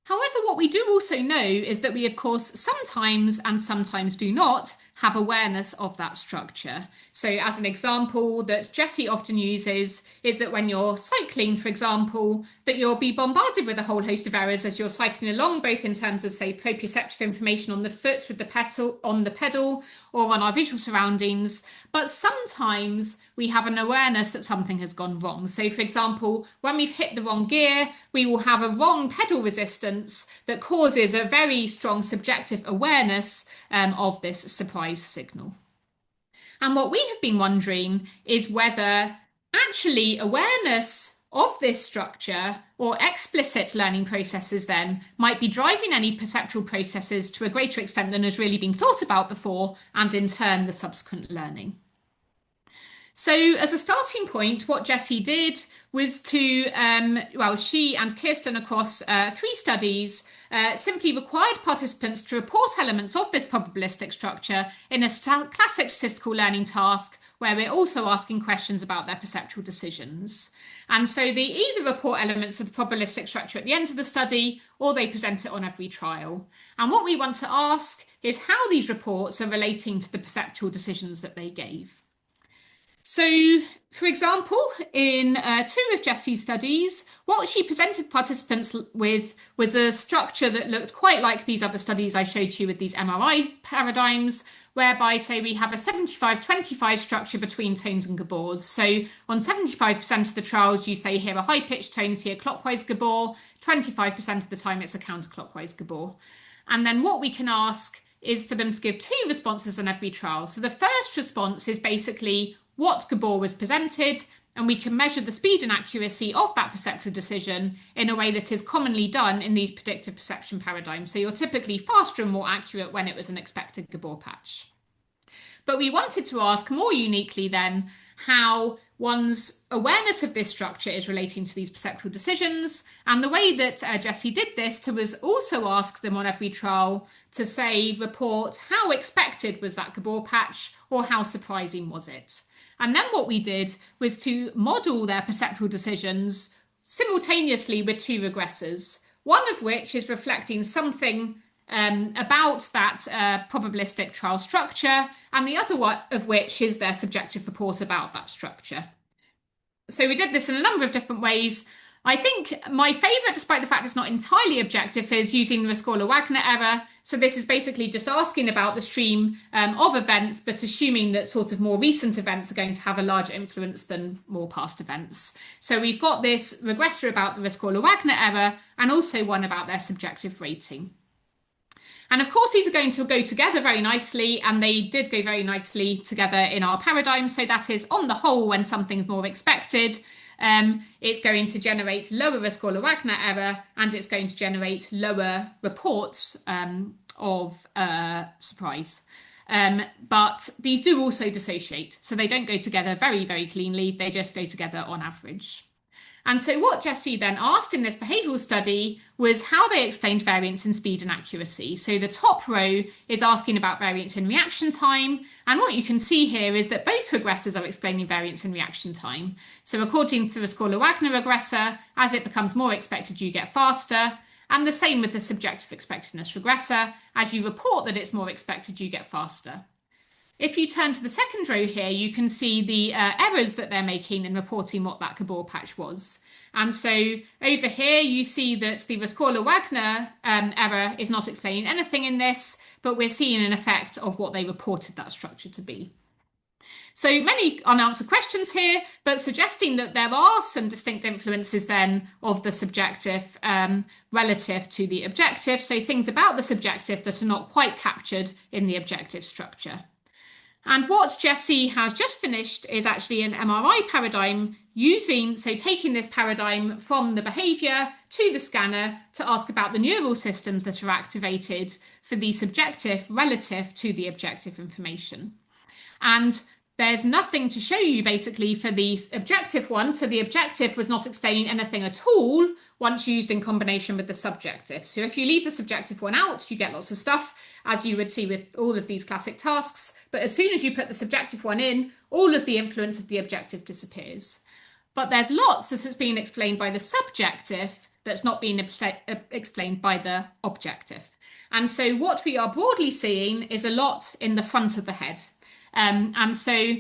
However, what we do also know is that we, of course, sometimes and sometimes do not have awareness of that structure. So as an example that Jessie often uses is that when you're cycling, for example, that you'll be bombarded with a whole host of errors as you're cycling along, both in terms of, say, proprioceptive information on the foot with the pedal or on our visual surroundings. But sometimes we have an awareness that something has gone wrong. So, for example, when we've hit the wrong gear, we will have a wrong pedal resistance that causes a very strong subjective awareness of this surprise signal. And what we have been wondering is whether actually awareness of this structure or explicit learning processes then might be driving any perceptual processes to a greater extent than has really been thought about before, and in turn the subsequent learning. So as a starting point, what Jessie did was to, she and Kirsten across 3 studies simply required participants to report elements of this probabilistic structure in a classic statistical learning task where we're also asking questions about their perceptual decisions. And so they either report elements of the probabilistic structure at the end of the study, or they present it on every trial. And what we want to ask is how these reports are relating to the perceptual decisions that they gave. So, for example, in 2 of Jessie's studies, what she presented participants with was a structure that looked quite like these other studies I showed you with these MRI paradigms, whereby, say, we have a 75-25 structure between tones and gabors. So on 75% of the trials, you say hear a high-pitched tone, see a clockwise gabor. 25% of the time, it's a counterclockwise gabor. And then what we can ask is for them to give 2 responses on every trial. So the first response is basically what gabor was presented, and we can measure the speed and accuracy of that perceptual decision in a way that is commonly done in these predictive perception paradigms. So you're typically faster and more accurate when it was an expected Gabor patch. But we wanted to ask more uniquely then how one's awareness of this structure is relating to these perceptual decisions. And the way that Jessie did this was also ask them on every trial to say, report how expected was that Gabor patch or how surprising was it? And then what we did was to model their perceptual decisions simultaneously with two regressors, one of which is reflecting something about that probabilistic trial structure, and the other one of which is their subjective report about that structure. So we did this in a number of different ways. I think my favourite, despite the fact it's not entirely objective, is using the Rescorla-Wagner error. So this is basically just asking about the stream of events, but assuming that sort of more recent events are going to have a larger influence than more past events. So we've got this regressor about the Rescorla-Wagner error and also one about their subjective rating. And of course, these are going to go together very nicely, and they did go very nicely together in our paradigm. So that is, on the whole, when something's more expected, it's going to generate lower Rescorla-Wagner error, and it's going to generate lower reports of surprise. But these do also dissociate, so they don't go together very, very cleanly. They just go together on average. And so what Jessie then asked in this behavioural study was how they explained variance in speed and accuracy. So the top row is asking about variance in reaction time. And what you can see here is that both regressors are explaining variance in reaction time. So according to the Rescorla-Wagner regressor, as it becomes more expected, you get faster. And the same with the subjective expectedness regressor. As you report that it's more expected, you get faster. If you turn to the second row here, you can see the errors that they're making in reporting what that Gabor patch was. And so over here, you see that the Rescorla-Wagner error is not explaining anything in this, but we're seeing an effect of what they reported that structure to be. So many unanswered questions here, but suggesting that there are some distinct influences then of the subjective relative to the objective. So things about the subjective that are not quite captured in the objective structure. And what Jessie has just finished is actually an MRI paradigm taking this paradigm from the behaviour to the scanner to ask about the neural systems that are activated for the subjective relative to the objective information. And there's nothing to show you basically for the objective one. So the objective was not explaining anything at all once used in combination with the subjective. So if you leave the subjective one out, you get lots of stuff, as you would see with all of these classic tasks. But as soon as you put the subjective one in, all of the influence of the objective disappears. But there's lots that has been explained by the subjective that's not been explained by the objective. And so what we are broadly seeing is a lot in the front of the head. And so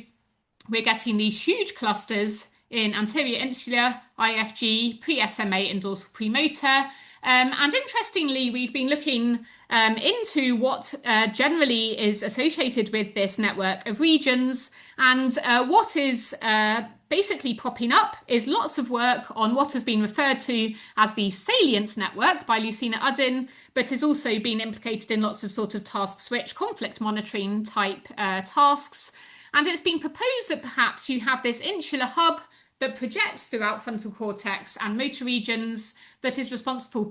we're getting these huge clusters in anterior insular, IFG, pre-SMA and dorsal premotor. And interestingly, we've been looking into what generally is associated with this network of regions. And what is basically popping up is lots of work on what has been referred to as the salience network by Lucina Uddin, but has also been implicated in lots of sort of task switch conflict monitoring type tasks. And it's been proposed that perhaps you have this insular hub that projects throughout frontal cortex and motor regions that is responsible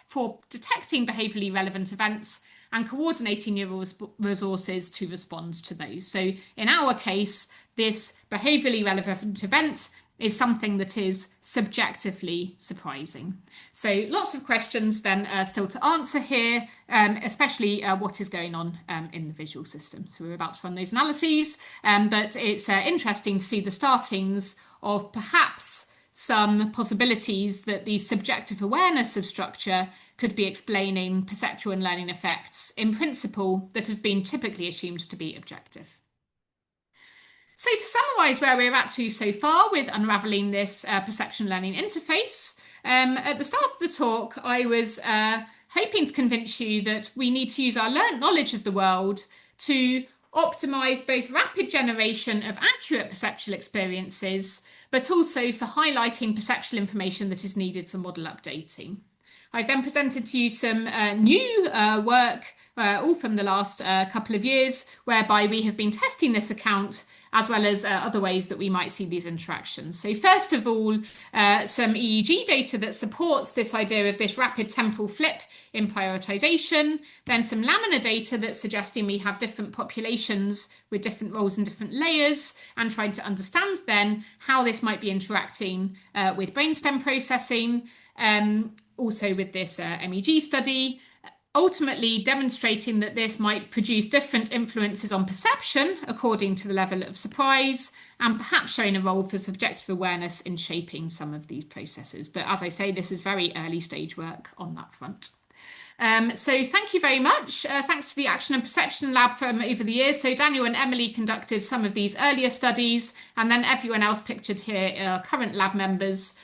for detecting behaviourally relevant events and coordinating neural resources to respond to those. So in our case, this behaviourally relevant event is something that is subjectively surprising. So lots of questions then still to answer here, especially what is going on in the visual system. So we're about to run those analyses, but it's interesting to see the startings of perhaps some possibilities that the subjective awareness of structure could be explaining perceptual and learning effects in principle that have been typically assumed to be objective. So to summarise where we're at to so far with unravelling this perception learning interface, at the start of the talk, I was hoping to convince you that we need to use our learnt knowledge of the world to optimise both rapid generation of accurate perceptual experiences, but also for highlighting perceptual information that is needed for model updating. I've then presented to you some new work, all from the last couple of years, whereby we have been testing this account as well as other ways that we might see these interactions. So first of all, some EEG data that supports this idea of this rapid temporal flip in prioritization, then some laminar data that's suggesting we have different populations with different roles and different layers, and trying to understand then how this might be interacting with brainstem processing, also with this MEG study, ultimately demonstrating that this might produce different influences on perception according to the level of surprise, and perhaps showing a role for subjective awareness in shaping some of these processes. But as I say, this is very early stage work on that front. So thank you very much. Thanks to the Action and Perception Lab from over the years. So Daniel and Emily conducted some of these earlier studies, and then everyone else pictured here are current lab members,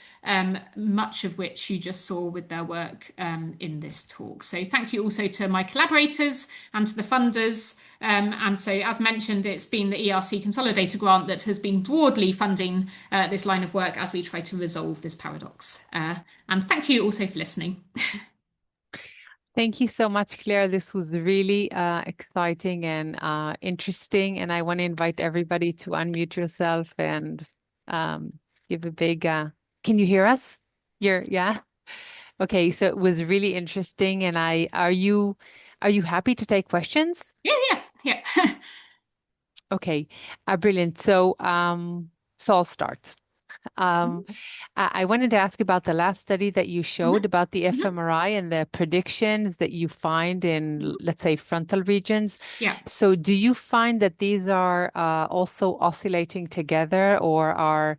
much of which you just saw with their work in this talk. So thank you also to my collaborators and to the funders. And so, as mentioned, it's been the ERC Consolidator grant that has been broadly funding this line of work as we try to resolve this paradox. And thank you also for listening. Thank you so much, Claire. This was really exciting and interesting. And I want to invite everybody to unmute yourself and give a big, can you hear us? Yeah? Okay, so it was really interesting. And are you happy to take questions? Yeah. Okay, brilliant. So I'll start. I wanted to ask about the last study that you showed about the fMRI and the predictions that you find in, let's say, frontal regions. Yeah. So do you find that these are also oscillating together, or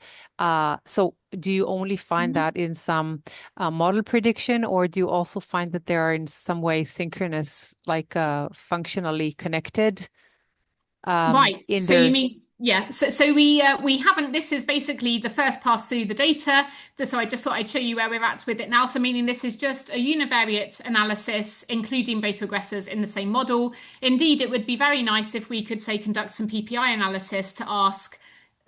so do you only find that in some model prediction, or do you also find that they are in some way synchronous, like functionally connected? Right. In So you mean, yeah. So we haven't. This is basically the first pass through the data. So I just thought I'd show you where we're at with it now. So meaning this is just a univariate analysis, including both regressors in the same model. Indeed, it would be very nice if we could, say, conduct some PPI analysis to ask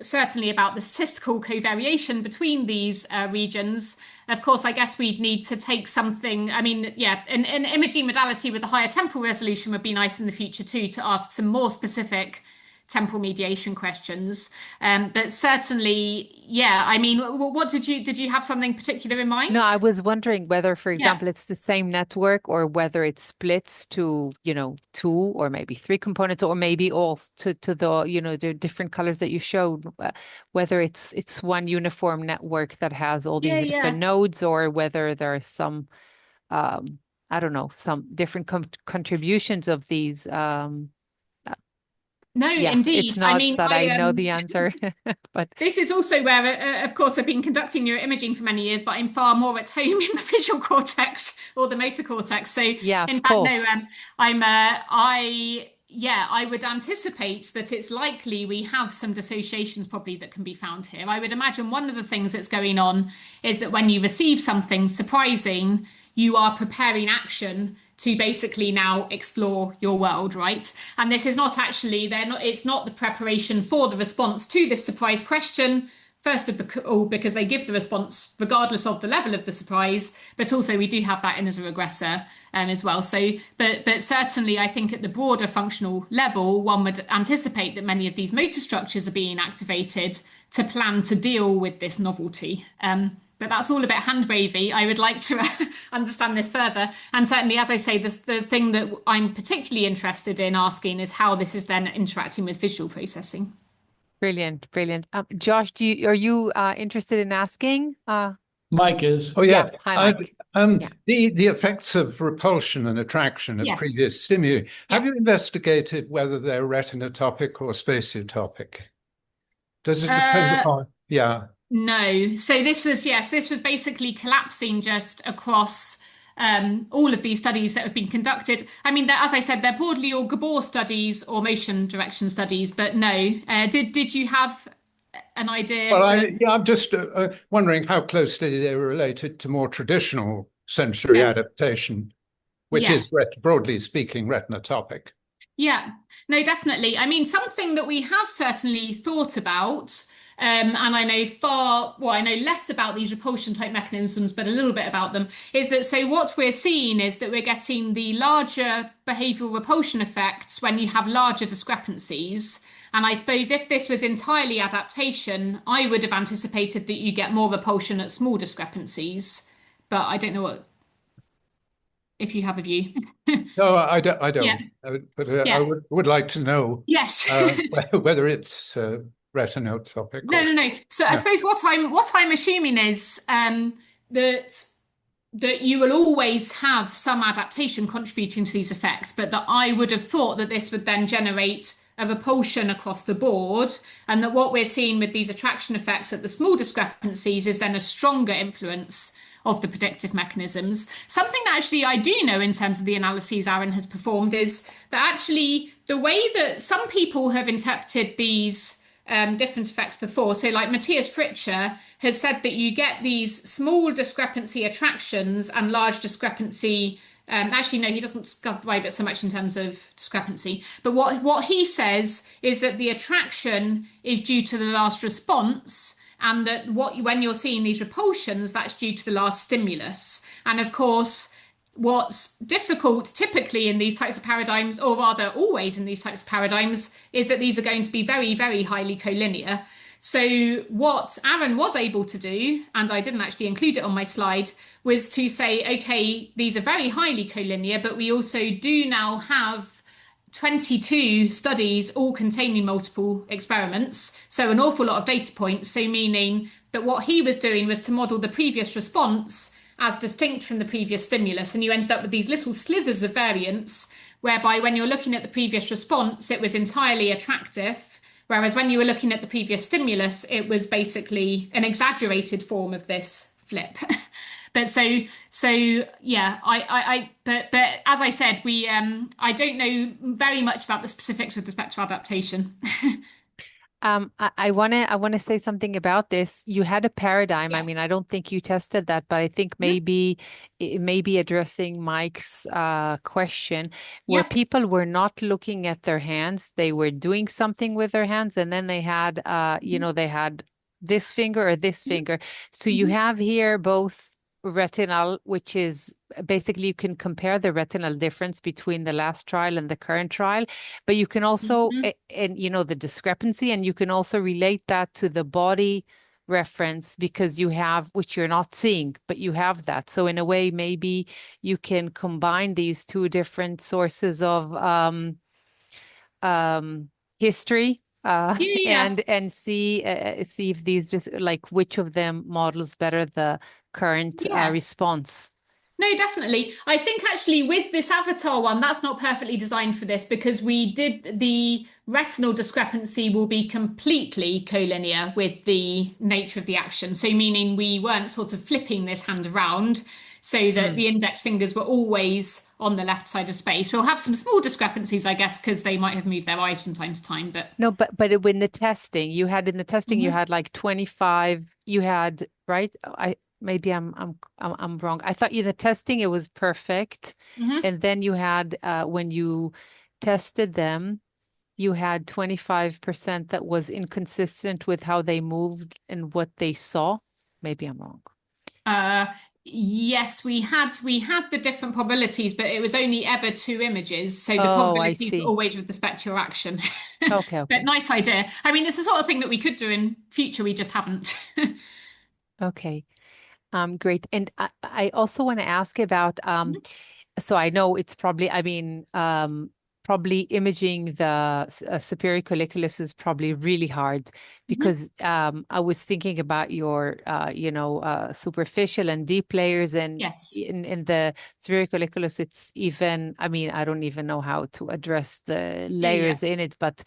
certainly about the statistical covariation between these regions. Of course, I guess we'd need to take something, I mean, yeah, an imaging modality with a higher temporal resolution would be nice in the future too, to ask some more specific temporal mediation questions. But certainly, yeah, I mean, what did you have something particular in mind? No, I was wondering whether, for Yeah. example, it's the same network or whether it splits to, two or maybe three components, or maybe all to the, the different colors that you showed, whether it's one uniform network that has all these different Yeah. nodes, or whether there are some, I don't know, some different contributions of these. No, Yeah, it's indeed. I not mean, that I know the answer, but this is also where, of course, I've been conducting neuroimaging for many years, but I'm far more at home in the visual cortex or the motor cortex. So, yeah, in of fact, no, course. I would anticipate that it's likely we have some dissociations probably that can be found here. I would imagine one of the things that's going on is that when you receive something surprising, you are preparing action to basically now explore your world, right? And this is not actually, it's not the preparation for the response to this surprise question. First of all, because they give the response regardless of the level of the surprise, but also we do have that in as a regressor as well. So, but certainly I think at the broader functional level, one would anticipate that many of these motor structures are being activated to plan to deal with this novelty. But that's all a bit hand wavy. I would like to understand this further. And certainly, as I say, the thing that I'm particularly interested in asking is how this is then interacting with visual processing. Brilliant, brilliant. Josh, are you interested in asking? Mike is. Oh, Yeah, yeah. hi, Mike. Yeah. The effects of repulsion and attraction of Yes. previous stimuli. Have Yeah. you investigated whether they're retinotopic or spatiotopic? Does it depend upon? Yeah. No. So this was basically collapsing just across all of these studies that have been conducted. I mean, as I said, they're broadly all Gabor studies or motion direction studies, but no. Did you have an idea? Well, I'm just wondering how closely they were related to more traditional sensory adaptation, which is, broadly speaking, retinotopic. Yeah, no, definitely. I mean, something that we have certainly thought about, and I know less about these repulsion type mechanisms, but a little bit about them, is that so what we're seeing is that we're getting the larger behavioral repulsion effects when you have larger discrepancies. And I suppose if this was entirely adaptation, I would have anticipated that you get more repulsion at small discrepancies. But I don't know what if you have a view. No, I don't. I Yeah, don't. But I yeah, would like to know yes. whether it's retinotopic No, or no, no. So I yeah. suppose what I'm assuming is that you will always have some adaptation contributing to these effects, but that I would have thought that this would then generate a repulsion across the board, and that what we're seeing with these attraction effects at the small discrepancies is then a stronger influence of the predictive mechanisms. Something that actually I do know in terms of the analyses Aaron has performed is that actually the way that some people have interpreted these different effects before. So, like Matthias Fritscher has said that you get these small discrepancy attractions and large discrepancy. Actually, no, he doesn't write it so much in terms of discrepancy. But what he says is that the attraction is due to the last response, and that when you're seeing these repulsions, that's due to the last stimulus. And of course, what's difficult typically in these types of paradigms, or rather always in these types of paradigms, is that these are going to be very, very highly collinear. So what Aaron was able to do, and I didn't actually include it on my slide, was to say, okay, these are very highly collinear, but we also do now have 22 studies all containing multiple experiments. So an awful lot of data points. So meaning that what he was doing was to model the previous response as distinct from the previous stimulus. And you ended up with these little slithers of variance, whereby when you're looking at the previous response, it was entirely attractive. Whereas when you were looking at the previous stimulus, it was basically an exaggerated form of this flip. But so yeah, but as I said, I don't know very much about the specifics with respect to adaptation. I wanna say something about this. You had a paradigm. I Yeah. mean, I don't think you tested that, but I think Mhm. maybe it may be addressing Mike's question, where Yeah. people were not looking at their hands. They were doing something with their hands, and then they had they had this finger or this Mhm. finger. So you Mhm. have here both retinal, which is basically you can compare the retinal difference between the last trial and the current trial, but you can also Mhm. and the discrepancy, and you can also relate that to the body reference because you have, which you're not seeing, but you have that. So in a way, maybe you can combine these two different sources of history Yeah. Yeah. and see if these just like which of them models better the current Yes. response. No, definitely. I think actually with this avatar one, that's not perfectly designed for this because we did the retinal discrepancy will be completely collinear with the nature of the action. So meaning we weren't sort of flipping this hand around so that Hmm. the index fingers were always on the left side of space. We'll have some small discrepancies, I guess, because they might have moved their eyes from time to time, but No, but in the testing, you had in the testing you Mhm. had like 25. You had right. I maybe I'm wrong. I thought in the testing it was perfect, Mhm. and then you had when you tested them, you had 25% that was inconsistent with how they moved and what they saw. Maybe I'm wrong. Uh, yes, we had the different probabilities, but it was only ever two images, so the Oh, I probabilities were see. always with respect to your action. Okay, But okay, nice idea. I mean, it's the sort of thing that we could do in future, we just haven't. okay. Great. And I also want to ask about so I know it's probably, I mean, probably imaging the superior colliculus is probably really hard Mhm. because I was thinking about your, superficial and deep layers, and Yes. in the superior colliculus, it's even, I mean, I don't even know how to address the Yeah, yeah. layers in it, but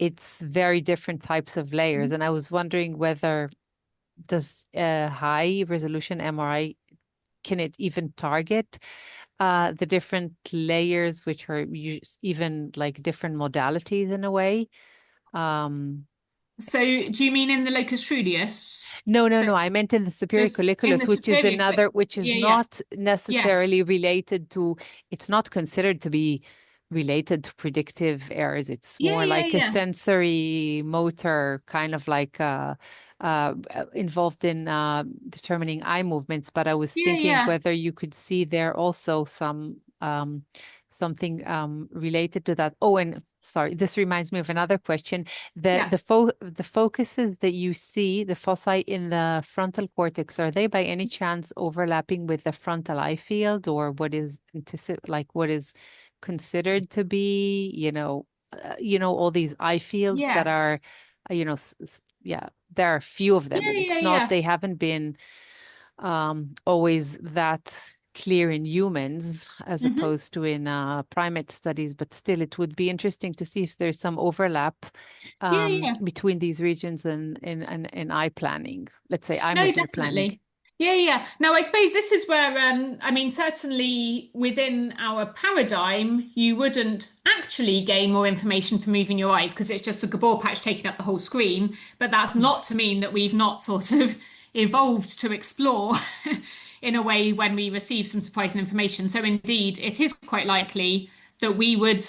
it's very different types of layers. Mhm. And I was wondering whether does high resolution MRI can it even target the different layers, which are even like different modalities in a way? Um, So do you mean in the locus coeruleus? no, no, So no. I meant in the superior this in colliculus, the which is superior another, colliculus. which is Yeah, yeah. not Yes. necessarily related to, it's not considered to be related to predictive errors. It's Yeah, more yeah, like a yeah. sensory motor kind of like involved in determining eye movements. But I was Yeah, thinking yeah. whether you could see there also some something related to that. Oh, and sorry, this reminds me of another question. Yeah. The focuses that you see, the foci in the frontal cortex, are they by any chance overlapping with the frontal eye field, or what is what is considered to be, all these eye fields that are, Yes. yeah, there are a few of them. Yeah, yeah, It's not, yeah. they haven't been always that clear in humans as Hmm. opposed to in primate studies, but still it would be interesting to see if there's some overlap Yeah, yeah. between these regions and in eye planning, let's say eye No, movement planning. definitely. Yeah, yeah. Now, I suppose this is where, I mean, certainly within our paradigm, you wouldn't actually gain more information from moving your eyes because it's just a Gabor patch taking up the whole screen. But that's Mm. not to mean that we've not sort of evolved to explore in a way when we receive some surprising information. So, indeed, it is quite likely that we would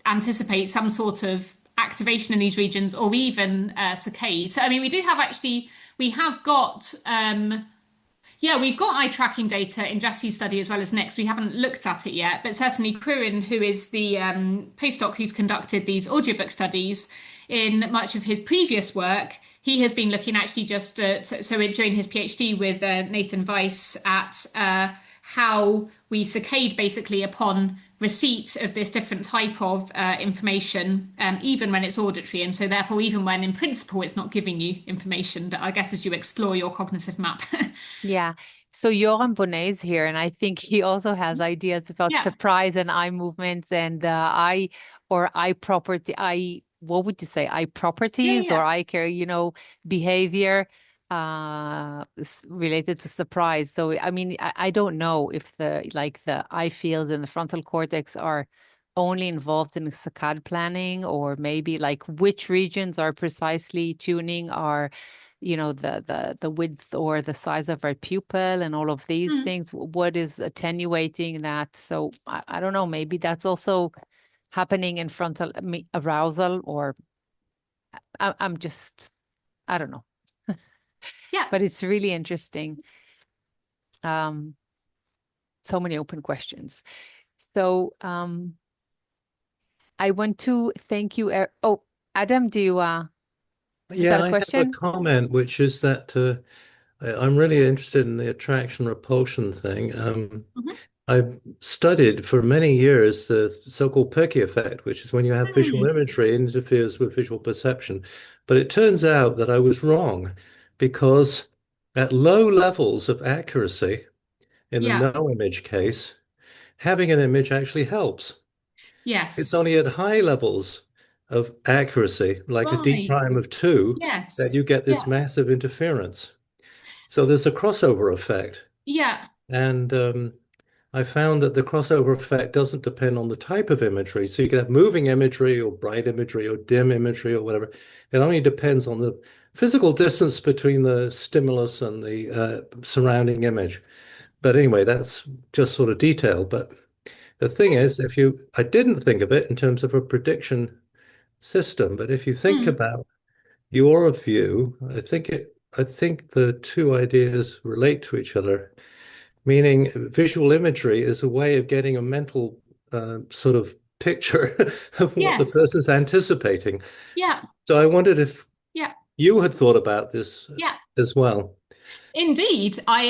anticipate some sort of activation in these regions or even saccade. So, I mean, we do have actually we have got yeah, we've got eye tracking data in Jesse's study as well as Nick's. We haven't looked at it yet, but certainly Quirin, who is the postdoc who's conducted these audiobook studies, in much of his previous work, he has been looking actually just during his PhD with Nathan Weiss at how we saccade basically upon receipt of this different type of information, even when it's auditory. And so therefore, even when in principle it's not giving you information, but I guess as you explore your cognitive map. Yeah. So Joran Bonnet is here, and I think he also has ideas about Yeah, surprise and eye movements and eye or eye property, what would you say, eye yeah, properties or yeah. eye care, behavior related to surprise. So I mean, I don't know if the eye fields and the frontal cortex are only involved in saccade planning, or maybe like which regions are precisely tuning our the width or the size of our pupil and all of these Hmm. things. What is attenuating that? So I don't know, maybe that's also happening in frontal arousal, or I'm just, I don't know, Yeah. but it's really interesting. um so many open questions. So I want to thank you. Oh, Adam, do you is that Yeah, a I have a question? comment, which is that I'm really interested in the attraction repulsion thing. Mhm. I've studied for many years the so-called Perky effect, which is when you have visual Hmm. imagery, it interferes with visual perception. But it turns out that I was wrong because at low levels of accuracy, in the Yeah. no image case, having an image actually helps. It's Yes. only at high levels of accuracy, like a D Right. prime of 2, that Yes. you get Yeah. this massive interference. So there's a crossover effect. Yeah. And I found that the crossover effect doesn't depend on the type of imagery. So you can have moving imagery or bright imagery or dim imagery or whatever. It only depends on the physical distance between the stimulus and the surrounding image. But anyway, that's just sort of detail. But the thing is, I didn't think of it in terms of a prediction system, but if you think Hmm. about your view, I think the two ideas relate to each other, meaning visual imagery is a way of getting a mental sort of picture of what the Yes. person's anticipating. Yeah. So I wondered if Yeah. you had thought about this Yeah. as well. Indeed, I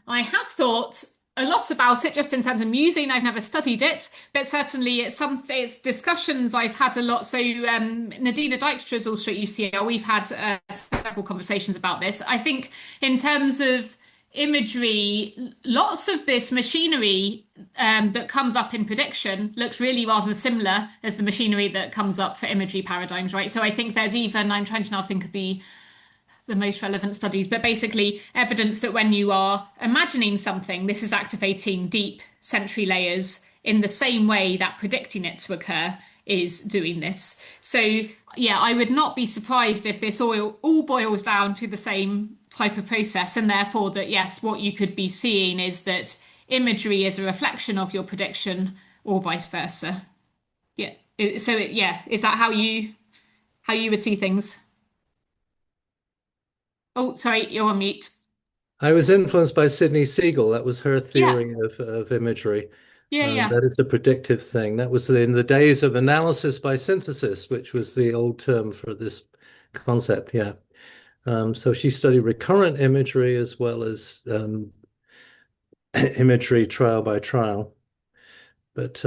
have thought a lot about it just in terms of musing. I've never studied it, but certainly it's discussions I've had a lot. So Nadina Dijkstra is also at UCL. We've had several conversations about this. I think in terms of imagery, lots of this machinery that comes up in prediction looks really rather similar as the machinery that comes up for imagery paradigms, right? So I think there's even, I'm trying to now think of the most relevant studies, but basically evidence that when you are imagining something, this is activating deep sensory layers in the same way that predicting it to occur is doing this. So yeah, I would not be surprised if this all boils down to the same type of process, and therefore that yes, what you could be seeing is that imagery is a reflection of your prediction or vice versa. Yeah. Yeah, is that how you would see things? Oh, sorry, you're on mute. I was influenced by Sydney Siegel. That was her Yeah. theory of imagery. Yeah. That is a predictive thing. That was in the days of analysis by synthesis, which was the old term for this concept. Yeah. So she studied recurrent imagery as well as imagery trial by trial. But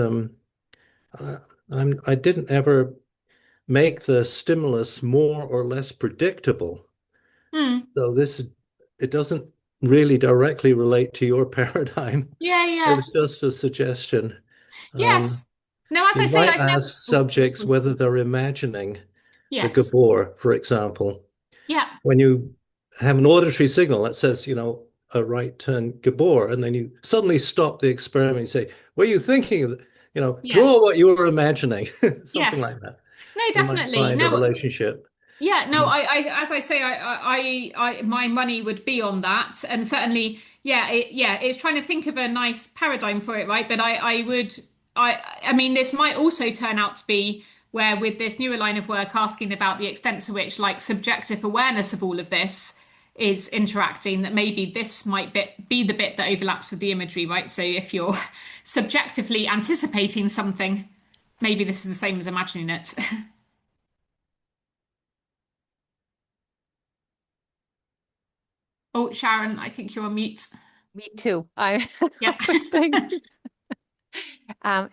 I didn't ever make the stimulus more or less predictable. So it doesn't really directly relate to your paradigm. It Yeah. was just a suggestion. Yes. No, as I You say, might I've never. ask Oh, subjects whether they're imagining the yes. Gabor, for example. Yeah. When you have an auditory signal that says, a right turn Gabor, and then you suddenly stop the experiment and say, were you thinking of, draw Yes. what you were imagining, something Yes. like that. No, You might definitely. find a No. relationship. Yeah, no, as I say, my money would be on that, and certainly, it's trying to think of a nice paradigm for it, right? But I mean, this might also turn out to be where, with this newer line of work, asking about the extent to which, like, subjective awareness of all of this is interacting, that maybe this might be the bit that overlaps with the imagery, right? So if you're subjectively anticipating something, maybe this is the same as imagining it. Oh, Sharon, I think you're on mute. Me too. I Yeah. was saying,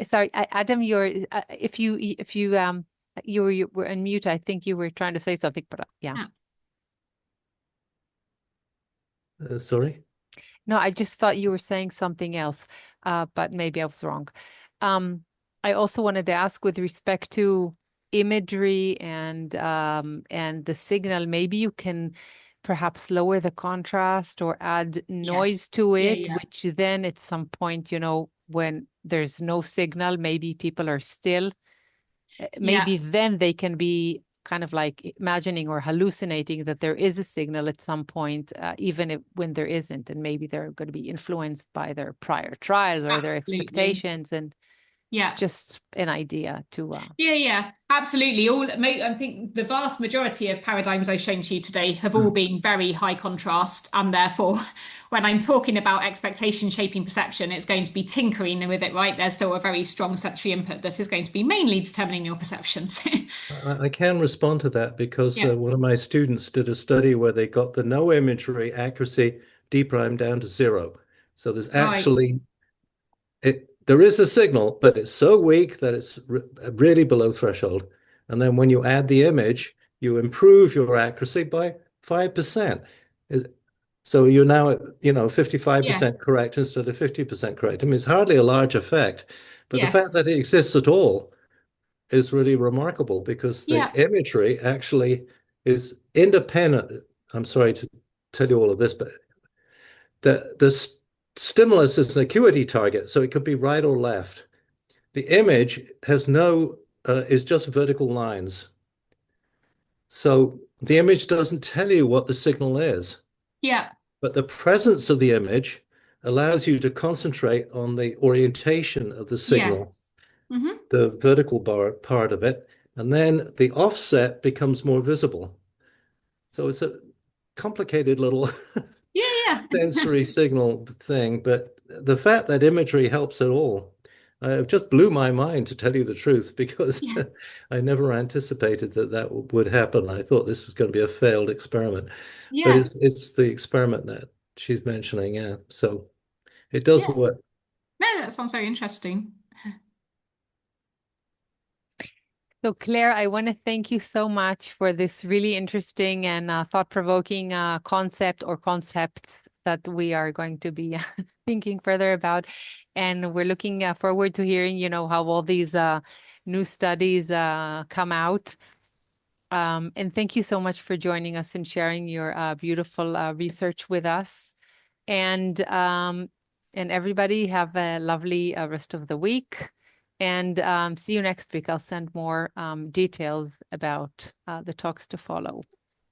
sorry, Adam, if you were on mute, I think you were trying to say something, but yeah. Sorry? No, I just thought you were saying something else, but maybe I was wrong. I also wanted to ask with respect to imagery and the signal, maybe you can perhaps lower the contrast or add noise Yes. to Yeah, it, yeah. which then at some point, when there's no signal, maybe people are still, Yeah. maybe then they can be kind of like imagining or hallucinating that there is a signal at some point, even if when there isn't, and maybe they're going to be influenced by their prior trials or their Absolutely. expectations, and Yeah. just an idea to Yeah, absolutely. I think the vast majority of paradigms I've shown to you today have all been very high contrast, and therefore, when I'm talking about expectation shaping perception, it's going to be tinkering with it, right? There's still a very strong sensory input that is going to be mainly determining your perceptions. I can respond to that because Yeah. one of my students did a study where they got the no imagery accuracy D prime down to 0. So there's Right. actually there is a signal, but it's so weak that it's really below threshold. And then when you add the image, you improve your accuracy by 5%. So you're now at 55% correct instead of 50% correct. I mean, it's hardly a large effect, but the fact Yes. that it exists at all is really remarkable because the Yeah. imagery actually is independent. I'm sorry to tell you all of this, but the stimulus is an acuity target, so it could be right or left. The image has is just vertical lines. So the image doesn't tell you what the signal is, Yeah. but the presence of the image allows you to concentrate on the orientation of the Yeah. signal, Mm-hmm. the vertical part of it, and then the offset becomes more visible. So it's a complicated little Yeah. sensory signal thing, but the fact that imagery helps at all, it just blew my mind to tell you the truth, because Yeah. I never anticipated that would happen. I thought this was going to be a failed experiment, but Yeah. it's the experiment that she's mentioning. Yeah, so it does Yeah. work. No, that sounds very interesting. So, Claire, I want to thank you so much for this really interesting and thought-provoking concept or concepts that we are going to be thinking further about. And we're looking forward to hearing, how all these new studies come out. And thank you so much for joining us and sharing your beautiful research with us. And everybody have a lovely rest of the week. And see you next week. I'll send more details about the talks to follow.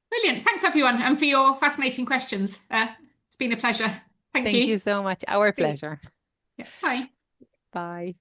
Brilliant. Thanks, everyone, and for your fascinating questions. It's been a pleasure. Thank Thank you you. so much. Our See you. pleasure. Yeah. Bye. Bye.